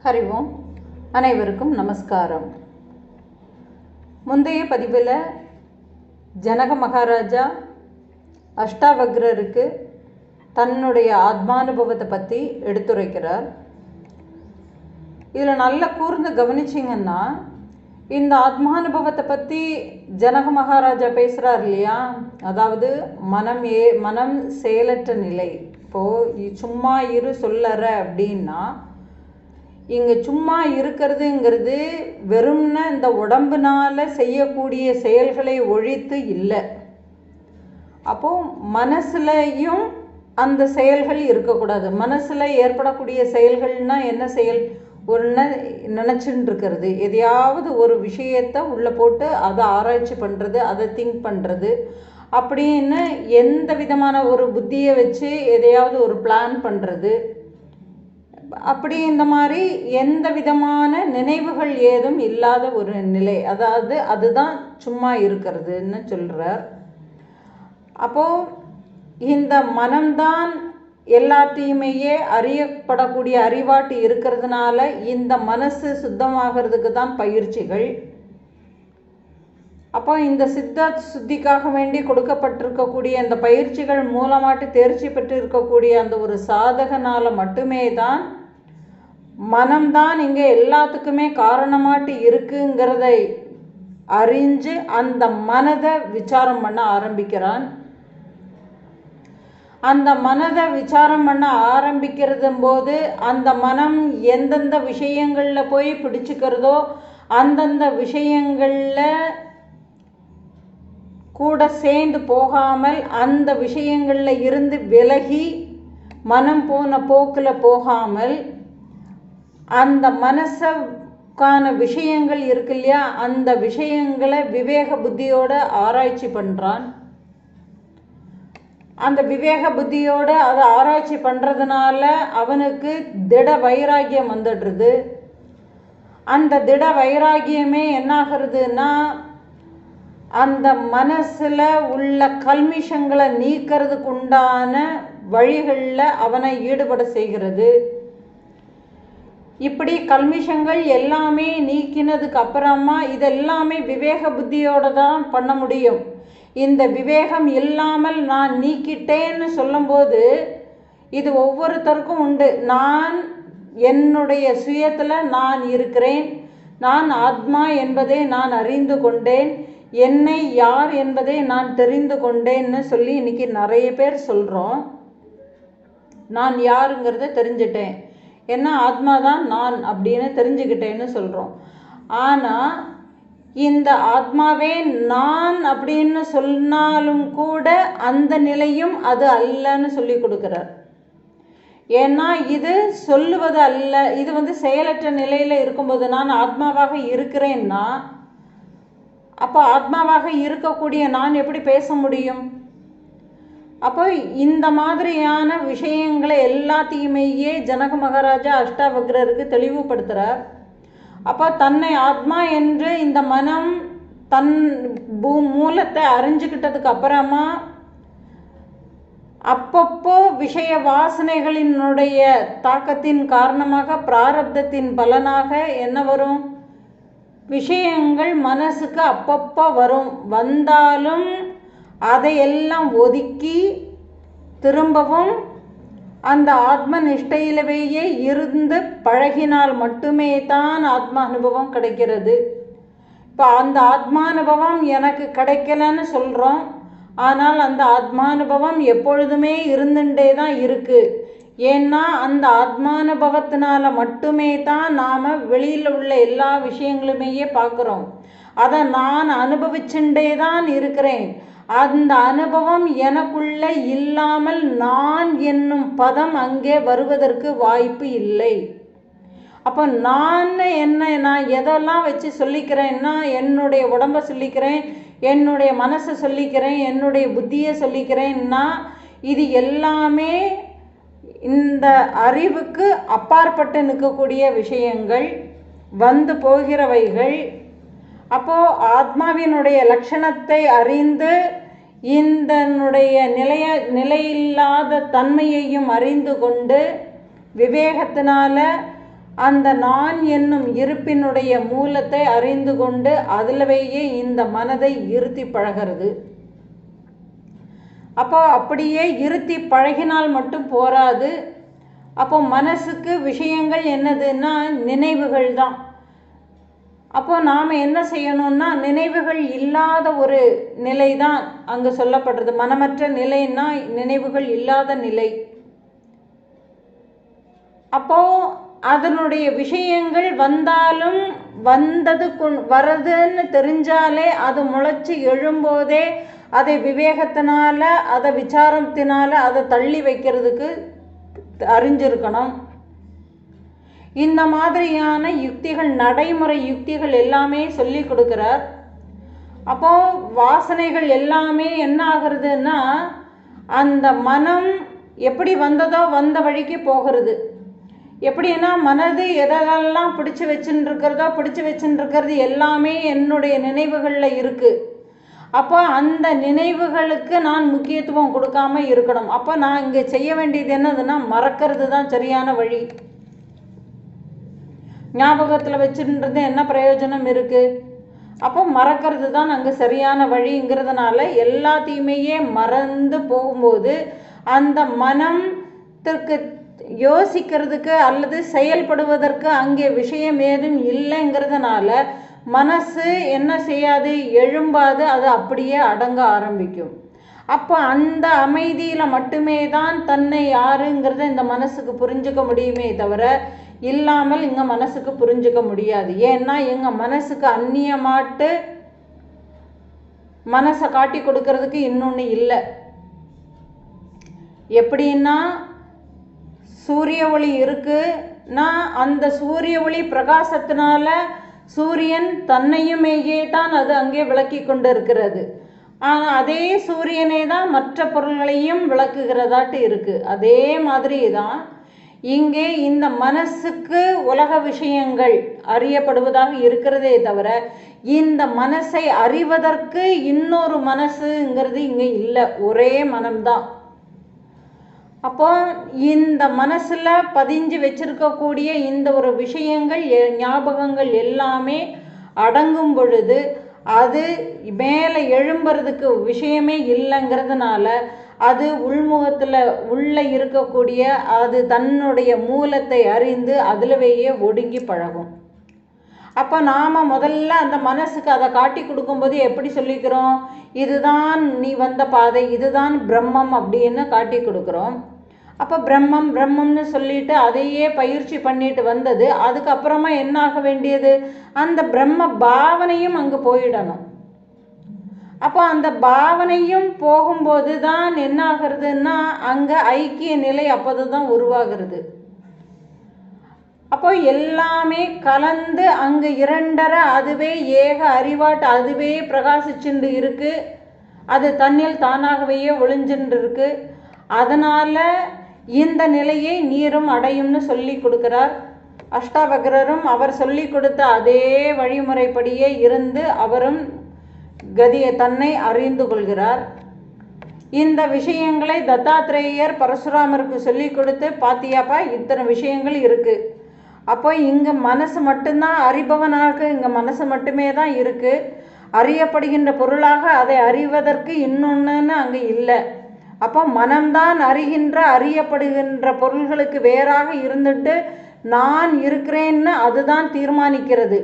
ஹரி ஓம். அனைவருக்கும் நமஸ்காரம். முந்தைய பதிவில் ஜனக மகாராஜா அஷ்டாவக்ரருக்கு தன்னுடைய ஆத்மானுபவத்தை பற்றி எடுத்துரைக்கிறார். இதில் நல்லா கூர்ந்து கவனிச்சிங்கன்னா, இந்த ஆத்மானுபவத்தை பற்றி ஜனக மகாராஜா பேசுகிறார் இல்லையா, அதாவது மனம் செயலற்ற நிலை. இப்போது சும்மா இரு சொல்லற அப்படின்னா, இங்கே சும்மா இருக்கிறதுங்கிறது வெறும்ன இந்த உடம்புனால செய்யக்கூடிய செயல்களை ஒழித்து இல்லை. அப்போது மனசுலையும் அந்த செயல்கள் இருக்கக்கூடாது. மனசில் ஏற்படக்கூடிய செயல்கள்னால் என்ன செயல்? நினச்சின்னு இருக்கிறது, எதையாவது ஒரு விஷயத்தை உள்ளே போட்டு அதை ஆராய்ச்சி பண்ணுறது, அதை திங்க் பண்ணுறது, அப்படின்னு எந்த விதமான ஒரு புத்தியை வச்சு எதையாவது ஒரு பிளான் பண்ணுறது, அப்படி இந்த மாதிரி எந்த விதமான நினைவுகள் ஏதும் இல்லாத ஒரு நிலை, அதாவது அதுதான் சும்மா இருக்கிறதுன்னு சொல்கிறார். அப்போது இந்த மனம்தான் எல்லாத்தையுமேயே அறியப்படக்கூடிய அறிவாட்டு இருக்கிறதுனால இந்த மனசு சுத்தமாகிறதுக்கு தான் பயிற்சிகள். அப்போ இந்த சித்த சுத்திக்காக வேண்டி கொடுக்கப்பட்டிருக்கக்கூடிய அந்த பயிற்சிகள் மூலமாட்டு தேர்ச்சி பெற்று இருக்கக்கூடிய அந்த ஒரு சாதகனால் மட்டுமே தான் மனம்தான் இங்கே எல்லாத்துக்குமே காரணமாட்டு இருக்குங்கிறதை அறிஞ்சு அந்த மனதை விசாரம் பண்ண ஆரம்பிக்கிறான். அந்த மனதை விசாரம் பண்ண ஆரம்பிக்கிறது போது அந்த மனம் எந்தெந்த விஷயங்களில் போய் பிடிச்சிக்கிறதோ அந்தந்த விஷயங்களில் கூட சேர்ந்து போகாமல், அந்த விஷயங்களில் இருந்து விலகி மனம் போன போக்கில் போகாமல், அந்த மனசுக்கான விஷயங்கள் இருக்கு இல்லையா, அந்த விஷயங்களை விவேக புத்தியோட ஆராய்ச்சி பண்ணுறான். அந்த விவேக புத்தியோடு அதை ஆராய்ச்சி பண்ணுறதுனால அவனுக்கு திட வைராகியம் வந்துடுறது. அந்த திட வைராகியமே என்னாகிறதுனா, அந்த மனசில் உள்ள கல்மிஷங்களை நீக்கிறதுக்கு உண்டான வழிகளில் அவனை ஈடுபட செய்கிறது. இப்படி கல்மிஷங்கள் எல்லாமே நீக்கினதுக்கு அப்புறமா இதெல்லாமே விவேக புத்தியோடு தான் பண்ண முடியும். இந்த விவேகம் இல்லாமல் நான் நீக்கிட்டேன்னு சொல்லும்போது இது ஒவ்வொருத்தருக்கும் உண்டு. நான் என்னுடைய சுயத்தில் நான் இருக்கிறேன், நான் ஆத்மா என்பதை நான் அறிந்து கொண்டேன், என்னை யார் என்பதை நான் தெரிந்து கொண்டேன்னு சொல்லி இன்னைக்கு நிறைய பேர் சொல்கிறோம். நான் யாருங்கிறத தெரிஞ்சிட்டேன், என்ன ஆத்மா தான் நான் அப்படின்னு தெரிஞ்சுக்கிட்டேன்னு சொல்கிறோம். ஆனால் இந்த ஆத்மாவே நான் அப்படின்னு சொன்னாலும் கூட அந்த நிலையும் அது அல்லன்னு சொல்லி கொடுக்குறார். ஏன்னா இது சொல்லுவது அல்ல, இது செயலற்ற நிலையில் இருக்கும்போது நான் ஆத்மாவாக இருக்கிறேன்னா, அப்போ ஆத்மாவாக இருக்கக்கூடிய நான் எப்படி பேச முடியும்? அப்போ இந்த மாதிரியான விஷயங்களை எல்லாத்தையுமேயே ஜனக மகாராஜா அஷ்டாவக்ரருக்கு தெளிவுபடுத்துகிறார். அப்போ தன்னை ஆத்மா என்று இந்த மனம் தன் மூலத்தை அறிஞ்சுக்கிட்டதுக்கு அப்புறமா அப்பப்போ விஷய வாசனைகளினுடைய தாக்கத்தின் காரணமாக பிராரப்தத்தின் பலனாக என்ன வரும்? விஷயங்கள் மனசுக்கு அப்பப்போ வந்தாலும் அதையெல்லாம் ஒதுக்கி திரும்பவும் அந்த ஆத்ம நிஷ்டையிலவேயே இருந்து பழகினால் மட்டுமே தான் ஆத்மா அனுபவம் கிடைக்கிறது. இப்போ அந்த ஆத்மானுபவம் எனக்கு கிடைக்கலன்னு சொல்கிறோம், ஆனால் அந்த ஆத்மானுபவம் எப்பொழுதுமே இருந்துட்டே தான் இருக்குது. ஏன்னா அந்த ஆத்மானுபவத்தினால மட்டுமே தான் நாம் வெளியில் உள்ள எல்லா விஷயங்களுமேயே பார்க்குறோம். அதை நான் அனுபவிச்சுட்டே தான் இருக்கிறேன். அந்த அனுபவம் எனக்குள்ள இல்லாமல் நான் என்னும் பதம் அங்கே வருவதற்கு வாய்ப்பு இல்லை. அப்போ நான் எதெல்லாம் வச்சு சொல்லிக்கிறேன்னா, என்னுடைய உடம்பை சொல்லிக்கிறேன், என்னுடைய மனசை சொல்லிக்கிறேன், என்னுடைய புத்தியை சொல்லிக்கிறேன்னா, இது எல்லாமே இந்த அறிவுக்கு அப்பாற்பட்டு நிற்கக்கூடிய விஷயங்கள், வந்து போகிறவைகள். அப்போது ஆத்மாவினுடைய லட்சணத்தை அறிந்து இதனுடைய நிலையில்லாத தன்மையையும் அறிந்து கொண்டு விவேகத்தினால அந்த நான் என்னும் இருப்பினுடைய மூலத்தை அறிந்து கொண்டு அதிலவேயே இந்த மனதை இருத்தி பழகிறது. அப்போ அப்படியே இருத்தி பழகினால் மட்டும் போராது. அப்போ மனசுக்கு விஷயங்கள் என்னதுன்னா நினைவுகள் தான். அப்போ நாம் என்ன செய்யணும்னா, நினைவுகள் இல்லாத ஒரு நிலை தான் அங்கே சொல்லப்படுறது. மனமற்ற நிலைன்னா நினைவுகள் இல்லாத நிலை. அப்போ அதனுடைய விஷயங்கள் வந்தாலும் வந்தது வரதுன்னு தெரிஞ்சாலே அது முளைச்சி எழும்போதே அதை விவேகத்தினால அதை விசாரத்தினால அதை தள்ளி வைக்கிறதுக்கு அறிஞ்சிருக்கணும். இந்த மாதிரியான யுக்திகள், நடைமுறை யுக்திகள் எல்லாமே சொல்லி கொடுக்குறார். அப்போ வாசனைகள் எல்லாமே என்ன ஆகுறதுன்னா, அந்த மனம் எப்படி வந்ததோ வந்த வழிக்கு போகிறது. எப்படின்னா, மனது எதெல்லாம் பிடிச்சி வச்சுருக்கிறது எல்லாமே என்னுடைய நினைவுகளில் இருக்குது. அப்போ அந்த நினைவுகளுக்கு நான் முக்கியத்துவம் கொடுக்காம இருக்கணும். அப்போ நான் இங்கே செய்ய வேண்டியது என்னதுன்னா, மறக்கிறது தான் சரியான வழி. ஞாபகத்தில் வச்சுன்றது என்ன பிரயோஜனம் இருக்குது? அப்போ மறக்கிறது தான் அங்கே சரியான வழிங்கிறதுனால எல்லாத்தையுமே மறந்து போகும்போது அந்த மனத்திற்கு யோசிக்கிறதுக்கு அல்லது செயல்படுவதற்கு அங்கே விஷயம் ஏதும் இல்லைங்கிறதுனால மனசு என்ன செய்யாது, எழும்பாது, அது அப்படியே அடங்க ஆரம்பிக்கும். அப்போ அந்த அமைதியில் மட்டுமே தான் தன்னை யாருங்கிறத இந்த மனசுக்கு புரிஞ்சுக்க முடியுமே தவிர இல்லாமல் இங்கே மனசுக்கு புரிஞ்சுக்க முடியாது. ஏன்னா எங்கள் மனசுக்கு அந்நியமாட்டு மனசை காட்டி கொடுக்கறதுக்கு இன்னொன்று இல்லை. எப்படின்னா, சூரிய ஒளி இருக்குன்னா அந்த சூரிய ஒளி பிரகாசத்தினால சூரியன் தன்னையுமேயே தான் அது அங்கே விளக்கி கொண்டு இருக்கிறது. ஆனால் அதே சூரியனே தான் மற்ற பொருள்களையும் விளக்குகிறதாட்டு இருக்குது. அதே மாதிரி தான் இங்கே இந்த மனசுக்கு உலக விஷயங்கள் அறியப்படுவதாக இருக்கிறதே தவிர இந்த மனசை அறிவதற்கு இன்னொரு மனசுங்கிறது இங்கே இல்லை, ஒரே மனம்தான். அப்போ இந்த மனசில் பதிஞ்சு வச்சிருக்கக்கூடிய இந்த ஒரு விஷயங்கள், ஞாபகங்கள் எல்லாமே அடங்கும் பொழுது அது மேலே எழும்புறதுக்கு விஷயமே இல்லைங்கிறதுனால அது உள்முகத்தில் உள்ளே இருக்கக்கூடிய அது தன்னுடைய மூலத்தை அறிந்து அதிலவேயே ஒடுங்கி பழகும். அப்போ நாம் முதல்ல அந்த மனசுக்கு அதை காட்டி கொடுக்கும்போது எப்படி சொல்லிக்கிறோம், இதுதான் நீ வந்த பாதை, இதுதான் பிரம்மம் அப்படின்னு காட்டி கொடுக்குறோம். அப்போ பிரம்மம் பிரம்மம்னு சொல்லிட்டு அதையே பயிற்சி பண்ணிட்டு வந்தது. அதுக்கப்புறமா என்ன ஆக வேண்டியது, அந்த பிரம்ம பாவனையும் அங்கே போயிடணும். அப்போ அந்த பாவனையும் போகும்போது தான் என்ன ஆகிறதுன்னா அங்கே ஐக்கிய நிலை அப்போது தான் உருவாகிறது. அப்போ எல்லாமே கலந்து அங்கே இரண்டரை அதுவே ஏக அறிவாட்டு அதுவே பிரகாசிச்சுண்டு இருக்கு. அது தன்னில் தானாகவே ஒளிஞ்சுட்டு இருக்கு. அதனால் இந்த நிலையை நீரும் அடையும்னு சொல்லி கொடுக்கிறார். அஷ்டாவக்ரரும் அவர் சொல்லி கொடுத்த அதே வழிமுறைப்படியே இருந்து அவரும் கதியை தன்னை அறிந்து கொள்கிறார். இந்த விஷயங்களை தத்தாத்ரேயர் பரசுராமருக்கு சொல்லி கொடுத்து, பாத்தியாப்பா இத்தனை விஷயங்கள் இருக்குது. அப்போ இங்கே மனசு மட்டும்தான் அறிபவனாக, இங்கே மனசு மட்டுமே தான் இருக்குது. அறியப்படுகின்ற பொருளாக அதை அறிவதற்கு இன்னொன்றுன்னு அங்கே இல்லை. அப்போ மனம்தான் அறியப்படுகின்ற பொருள்களுக்கு வேறாக இருந்துட்டு நான் இருக்கிறேன்னு அதுதான் தீர்மானிக்கிறது.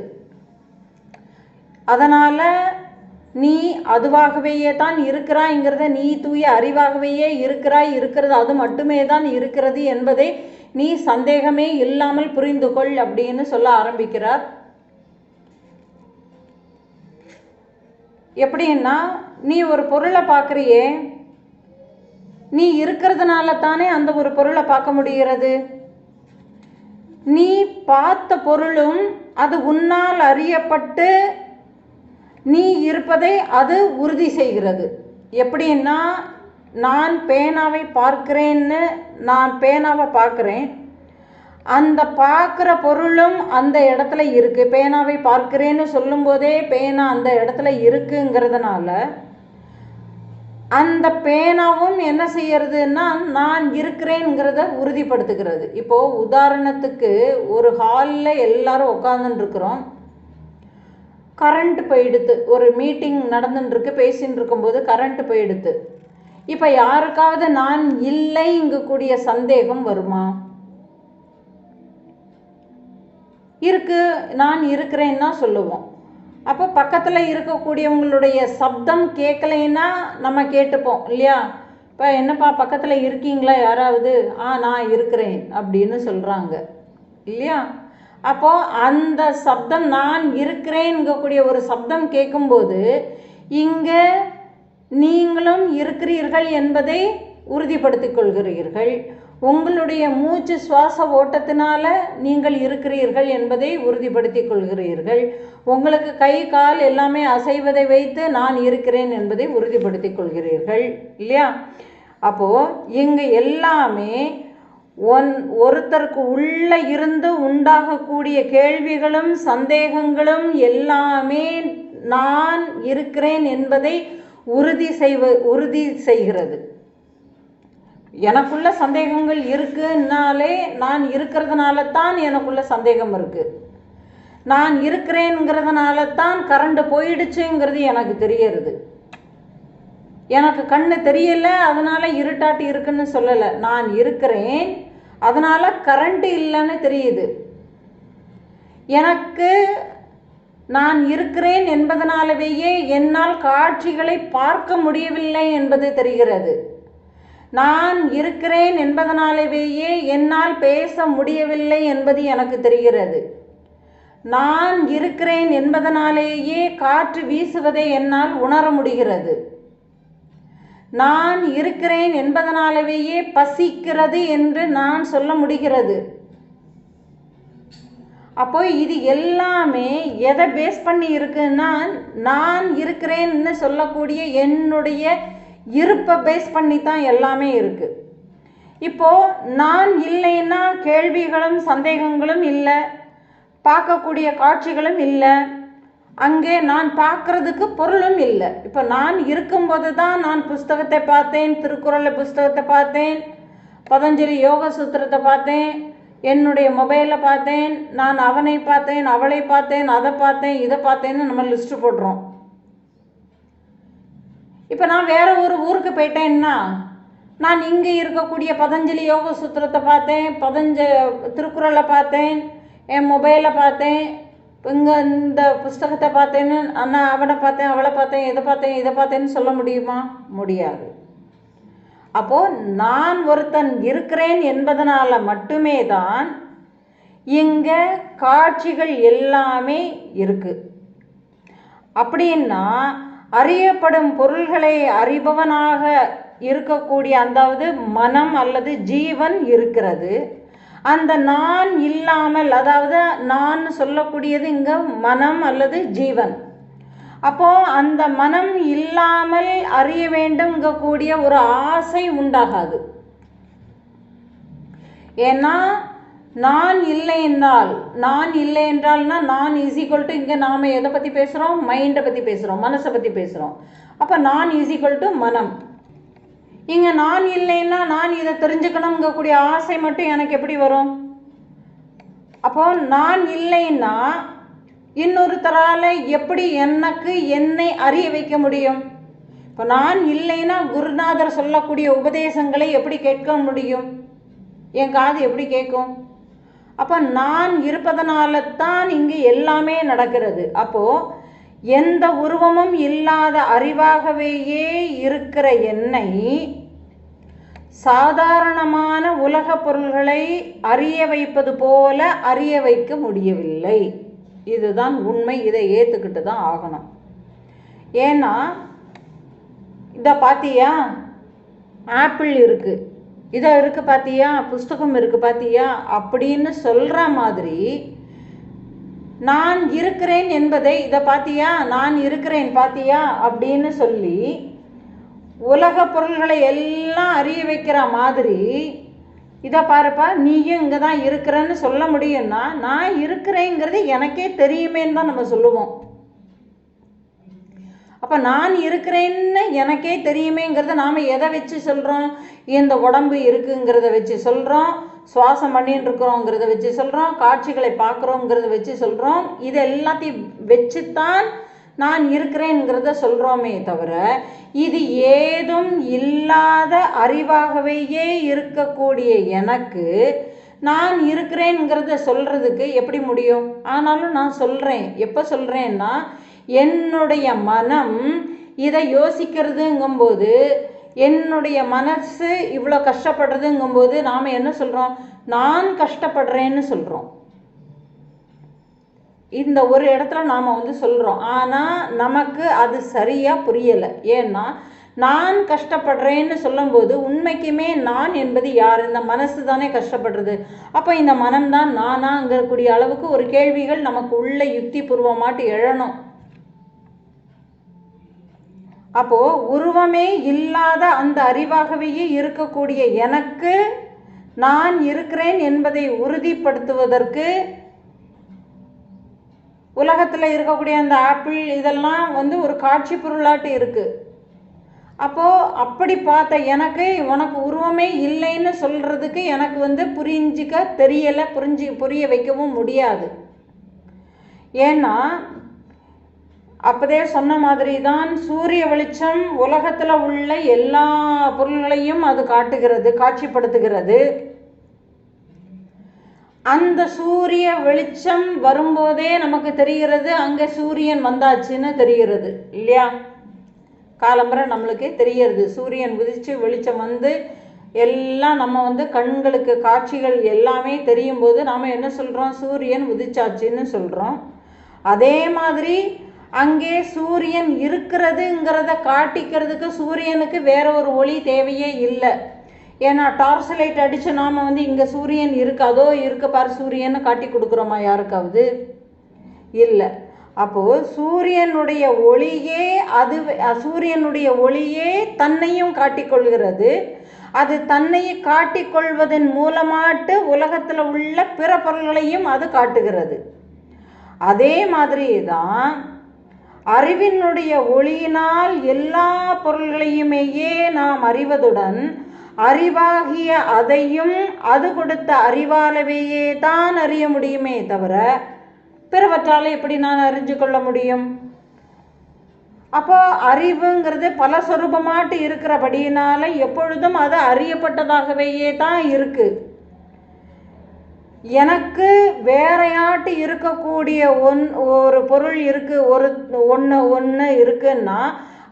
அதனால் நீ அதுவாகவே தான் இருக்கிறாய்ங்கிறத, நீ தூய அறிவாகவே இருக்கிறது அது மட்டுமே தான் இருக்கிறது என்பதை நீ சந்தேகமே இல்லாமல் புரிந்து கொள் அப்படின்னு சொல்ல ஆரம்பிக்கிறார். எப்படின்னா, நீ ஒரு பொருளை பார்க்குறியே, நீ இருக்கிறதுனால தானே அந்த ஒரு பொருளை பார்க்க முடிகிறது. நீ பார்த்த பொருளும் அது உன்னால் அறியப்பட்டு நீ இருப்பதை அது உறுதி செய்கிறது. எப்படின்னா, நான் பேனாவை பார்க்கிறேன்னு நான் பேனாவை பார்க்குறேன், அந்த பார்க்குற பொருளும் அந்த இடத்துல இருக்குது. பேனாவை பார்க்குறேன்னு சொல்லும்போதே பேனா அந்த இடத்துல இருக்குங்கிறதுனால, அந்த பேனாவும் என்ன செய்யறதுன்னா நான் இருக்கிறேங்கிறத உறுதிப்படுத்துகிறது. இப்போது உதாரணத்துக்கு ஒரு ஹாலில் எல்லாரும் உட்காந்துட்டு இருக்கிறோம், கரண்ட் போயிடுத்து, ஒரு மீட்டிங் நடந்துட்டுருக்கு, பேசின்னு இருக்கும்போது கரண்ட் போயிடுத்து. இப்போ யாருக்காவது நான் இல்லைங்கக்கூடிய சந்தேகம் வருமா? இருக்கு, நான் இருக்கிறேன்னு தான் சொல்லுவோம். அப்போ பக்கத்தில் இருக்கக்கூடியவங்களுடைய சப்தம் கேட்கலைன்னா நம்ம கேட்டுப்போம் இல்லையா? இப்போ என்னப்பா பக்கத்தில் இருக்கீங்களா யாராவது? நான் இருக்கிறேன் அப்படின்னு சொல்கிறாங்க இல்லையா? அப்போது அந்த சப்தம் நான் இருக்கிறேன்கக்கூடிய ஒரு சப்தம் கேட்கும்போது இங்கே நீங்களும் இருக்கிறீர்கள் என்பதை உறுதிப்படுத்திக் கொள்கிறீர்கள். உங்களுடைய மூச்சு சுவாச ஓட்டத்தினால நீங்கள் இருக்கிறீர்கள் என்பதை உறுதிப்படுத்திக் கொள்கிறீர்கள். உங்களுக்கு கை கால் எல்லாமே அசைவதை வைத்து நான் இருக்கிறேன் என்பதை உறுதிப்படுத்திக் கொள்கிறீர்கள் இல்லையா? அப்போது இங்கே எல்லாமே ஒருத்தருக்கு உள்ள இருந்து உண்டாகக்கூடிய கேள்விகளும் சந்தேகங்களும் எல்லாமே நான் இருக்கிறேன் என்பதை உறுதி செய்கிறது. எனக்குள்ள சந்தேகங்கள் இருக்குன்னாலே நான் இருக்கிறதுனால தான் எனக்குள்ள சந்தேகம் இருக்கு. நான் இருக்கிறேங்கிறதுனால தான் கரண்ட் போயிடுச்சுங்கிறது எனக்கு தெரியறது. எனக்கு கண்ணு தெரியல அதனால இருட்டாட்டி இருக்குன்னு சொல்லலை. நான் இருக்கிறேன் அதனால கரண்ட் இல்லைன்னு தெரியுது. எனக்கு நான் இருக்கிறேன் என்பதனாலேயே என்னால் காட்சிகளை பார்க்க முடியவில்லை என்பது தெரிகிறது. நான் இருக்கிறேன் என்பதனாலேயே என்னால் பேச முடியவில்லை என்பது எனக்கு தெரிகிறது. நான் இருக்கிறேன் என்பதனாலேயே காற்று வீசுவதை என்னால் உணர முடிகிறது. நான் இருக்கிறேன் என்பதனாலேயே பசிக்கிறது என்று நான் சொல்ல முடிகிறது. அப்போ இது எல்லாமே எதை பேஸ் பண்ணி இருக்குன்னா நான் இருக்கிறேன்னு சொல்லக்கூடிய என்னுடைய இருப்பை பேஸ் பண்ணி தான் எல்லாமே இருக்கு. இப்போ நான் இல்லைன்னா கேள்விகளும் சந்தேகங்களும் இல்லை, பார்க்கக்கூடிய காட்சிகளும் இல்லை, அங்கே நான் பார்க்கறதுக்கு பொருளும் இல்லை. இப்போ நான் இருக்கும்போது தான் நான் புஸ்தகத்தை பார்த்தேன், திருக்குறளை புஸ்தகத்தை பார்த்தேன், பதஞ்சலி யோக சூத்திரத்தை பார்த்தேன், என்னுடைய மொபைலை பார்த்தேன், நான் அவனை பார்த்தேன், அவளை பார்த்தேன், அதை பார்த்தேன், இதை பார்த்தேன்னு நம்ம லிஸ்ட்டு போடுறோம். இப்போ நான் வேற ஒரு ஊருக்கு போயிட்டேன்னா நான் இங்கே இருக்கக்கூடிய பதஞ்சலி யோக சூத்திரத்தை பார்த்தேன், திருக்குறளை பார்த்தேன், என் மொபைலை பார்த்தேன், இங்கே இந்த புஸ்தகத்தை பார்த்தேன்னு நான் அவனை பார்த்தேன், அவளை பார்த்தேன், இதை பார்த்தேன்னு சொல்ல முடியுமா? முடியாது. அப்போது நான் ஒருத்தன் இருக்கிறேன் என்பதனால மட்டுமே தான் இங்கே காட்சிகள் எல்லாமே இருக்கு. அப்படின்னா அறியப்படும் பொருள்களை அறிபவனாக இருக்கக்கூடிய அதாவது மனம் அல்லது ஜீவன் இருக்கிறது. அந்த நான் இல்லாமல், அதாவது நான் சொல்லக்கூடியது இங்கே மனம் அல்லது ஜீவன். அப்போ அந்த மனம் இல்லாமல் அறிய வேண்டும்ங்கக்கூடிய ஒரு ஆசை உண்டாகாது. ஏன்னா நான் இல்லை என்றால்னா நான் ஈஸிக்வல் டு இங்கே நாம் எதை பற்றி பேசுகிறோம்? மைண்டை பற்றி பேசுகிறோம், மனசை பற்றி பேசுகிறோம். அப்போ நான் ஈஸிக்வல் டு மனம். இங்கே நான் இல்லைன்னா நான் இதை தெரிஞ்சுக்கணுங்கக்கூடிய ஆசை மட்டும் எனக்கு எப்படி வரும்? அப்போ நான் இல்லைன்னா இன்னொருத்தரால் எப்படி என்னை அறிய வைக்க முடியும்? இப்போ நான் இல்லைன்னா குருநாதர் சொல்லக்கூடிய உபதேசங்களை எப்படி கேட்க முடியும்? என் காது எப்படி கேட்கும்? அப்போ நான் இருப்பதனால தான் இங்கே எல்லாமே நடக்கிறது. அப்போது எந்த உருவமும் இல்லாத அறிவாகவேயே இருக்கிற என்னை சாதாரணமான உலக பொருள்களை அறிய வைப்பது போல அறிய வைக்க முடியவில்லை. இதுதான் உண்மை. இதை ஏற்றுக்கிட்டு தான் ஆகணும். ஏன்னா இதை பார்த்தியா, ஆப்பிள் இருக்குது, இதை இருக்குது பார்த்தியா, புஸ்தகம் இருக்குது பார்த்தியா அப்படின்னு சொல்கிற மாதிரி நான் இருக்கிறேன் என்பதை இதை பார்த்தியா, நான் இருக்கிறேன் பார்த்தியா அப்படின்னு சொல்லி உலக பொருள்களை எல்லாம் அறிய வைக்கிற மாதிரி இதை பாருப்பா நீயும் இங்கே தான் இருக்கிறேன்னு சொல்ல முடியும்னா நான் இருக்கிறேங்கிறது எனக்கே தெரியுமேன்னு தான் நம்ம சொல்லுவோம். அப்போ அப்போ நான் இருக்கிறேன்னு எனக்கே தெரியுமேங்கிறத நாம் எதை வச்சு சொல்கிறோம்? இந்த உடம்பு இருக்குங்கிறத வச்சு சொல்கிறோம், சுவாசம் பண்ணின்னு இருக்கிறோங்கிறத வச்சு சொல்கிறோம், காட்சிகளை பார்க்குறோங்கிறத வச்சு சொல்கிறோம். இது எல்லாத்தையும் வச்சுத்தான் நான் இருக்கிறேங்கிறத சொல்கிறோமே தவிர, இது ஏதும் இல்லாத அறிவாகவே இருக்கக்கூடிய எனக்கு நான் இருக்கிறேங்கிறத சொல்கிறதுக்கு எப்படி முடியும்? ஆனாலும் நான் சொல்கிறேன். எப்போ சொல்கிறேன்னா, என்னுடைய மனம் இதை யோசிக்கிறதுங்கும்போது, என்னுடைய மனசு இவ்வளோ கஷ்டப்படுறதுங்கும்போது நாம் என்ன சொல்கிறோம்? நான் கஷ்டப்படுறேன்னு சொல்கிறோம். இந்த ஒரு இடத்துல நாம் சொல்கிறோம். ஆனால் நமக்கு அது சரியாக புரியலை. ஏன்னா நான் கஷ்டப்படுறேன்னு சொல்லும்போது உண்மைக்குமே நான் என்பது யார்? இந்த மனசு தானே கஷ்டப்படுறது. அப்போ இந்த மனம்தான் நானாங்கக்கூடிய அளவுக்கு ஒரு கேள்விகள் நமக்கு உள்ள யுக்தி பூர்வமாட்டு எழணும். அப்போது உருவமே இல்லாத அந்த அறிவாகவே இருக்கக்கூடிய எனக்கு நான் இருக்கிறேன் என்பதை உறுதிப்படுத்துவதற்கு உலகத்தில் இருக்கக்கூடிய அந்த ஆப்பிள் இதெல்லாம் ஒரு காட்சி பொருளாட்டு இருக்குது. அப்போது அப்படி பார்த்த எனக்கு உனக்கு உருவமே இல்லைன்னு சொல்கிறதுக்கு எனக்கு புரிஞ்சிக்க தெரியலை, புரிய வைக்கவும் முடியாது. ஏன்னா அப்போதே சொன்ன மாதிரி தான் சூரிய வெளிச்சம் உலகத்தில் உள்ள எல்லா பொருள்களையும் அது காட்சிப்படுத்துகிறது. அந்த சூரிய வெளிச்சம் வரும்போதே நமக்கு தெரிகிறது அங்கே சூரியன் வந்தாச்சுன்னு தெரிகிறது இல்லையா? காலம்பரை நம்மளுக்கு தெரிகிறது சூரியன் உதிச்சு வெளிச்சம் வந்து எல்லாம் நம்ம கண்களுக்கு காட்சிகள் எல்லாமே தெரியும் போது நாம் என்ன சொல்கிறோம்? சூரியன் உதிச்சாச்சுன்னு சொல்கிறோம். அதே மாதிரி அங்கே சூரியன் இருக்கிறதுங்கிறத காட்டிக்கிறதுக்கு சூரியனுக்கு வேற ஒரு ஒளி தேவையே இல்லை. ஏன்னா டார்ச் லைட் அடித்து நாம் இங்கே சூரியன் இருக்காதோ இருக்க பாரு சூரியனை காட்டி கொடுக்குறோமா யாருக்காவது? இல்லை. அப்போது சூரியனுடைய ஒளியே தன்னையும் காட்டிக்கொள்கிறது. அது தன்னை காட்டிக்கொள்வதன் மூலமாட்டு உலகத்தில் உள்ள பிற பொருள்களையும் அது காட்டுகிறது. அதே மாதிரி தான் அறிவினுடைய ஒளியினால் எல்லா பொருள்களையுமேயே நாம் அறிவதுடன் அறிவாகிய அதையும் அது கொடுத்த அறிவாலவையே தான் அறிய முடியுமே தவிர பிறவற்றால் எப்படி நான் அறிஞ்சு கொள்ள முடியும்? அப்போ அறிவுங்கிறது பல சொரூபமாட்டு இருக்கிறபடியினால எப்பொழுதும் அது அறியப்பட்டதாகவே தான் இருக்கு. எனக்கு வேறையாட்டு இருக்கக்கூடிய ஒரு பொருள் இருக்கு, ஒன்று இருக்குன்னா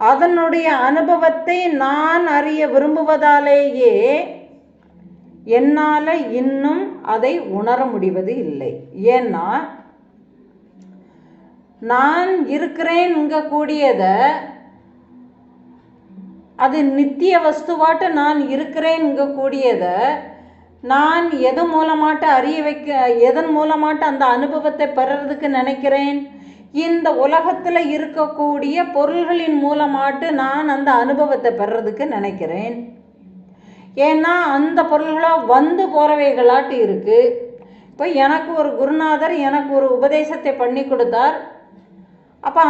அதனுடைய அனுபவத்தை நான் அறிய விரும்புவதாலேயே என்னால் இன்னும் அதை உணர முடிவது இல்லை. ஏன்னா நான் இருக்கிறேன்ங்க கூடியதை அது நித்திய வஸ்துவாட்டு நான் இருக்கிறேன்ங்க கூடியதை நான் எதன் மூலமாட்டு அந்த அனுபவத்தை பெறறதுக்கு நினைக்கிறேன்? இந்த உலகத்தில் இருக்கக்கூடிய பொருள்களின் மூலமாட்டு நான் அந்த அனுபவத்தை பெறறதுக்கு நினைக்கிறேன். ஏன்னா அந்த பொருள்களோ வந்து போகிறவைகளாட்டு இருக்குது. இப்போ எனக்கு ஒரு குருநாதர் எனக்கு ஒரு உபதேசத்தை பண்ணி கொடுத்தார். அப்போ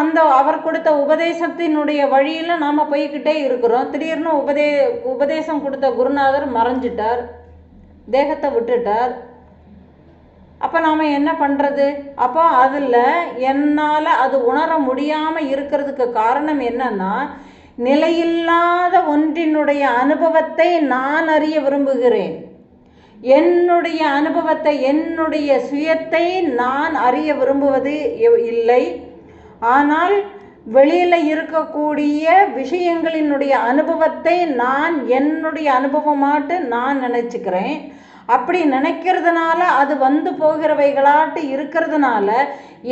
அவர் கொடுத்த உபதேசத்தினுடைய வழியில் நாம் போய்கிட்டே இருக்கிறோம். திடீர்னு உபதேசம் கொடுத்த குருநாதர் மறைஞ்சிட்டார், தேகத்தை விட்டுட்டார். அப்போ நாம் என்ன பண்ணுறது? அப்போ அதில் என்னால் அது உணர முடியாமல் இருக்கிறதுக்கு காரணம் என்னன்னா, நிலையில்லாத ஒன்றினுடைய அனுபவத்தை நான் அறிய விரும்புகிறேன். என்னுடைய அனுபவத்தை, என்னுடைய சுயத்தை நான் அறிய விரும்புவது இல்லை. ஆனால் வெளியில் இருக்கக்கூடிய விஷயங்களினுடைய அனுபவத்தை நான் என்னுடைய அனுபவமாட்டு நான் நினச்சிக்கிறேன். அப்படி நினைக்கிறதுனால அது வந்து போகிறவைகளாட்டு இருக்கிறதுனால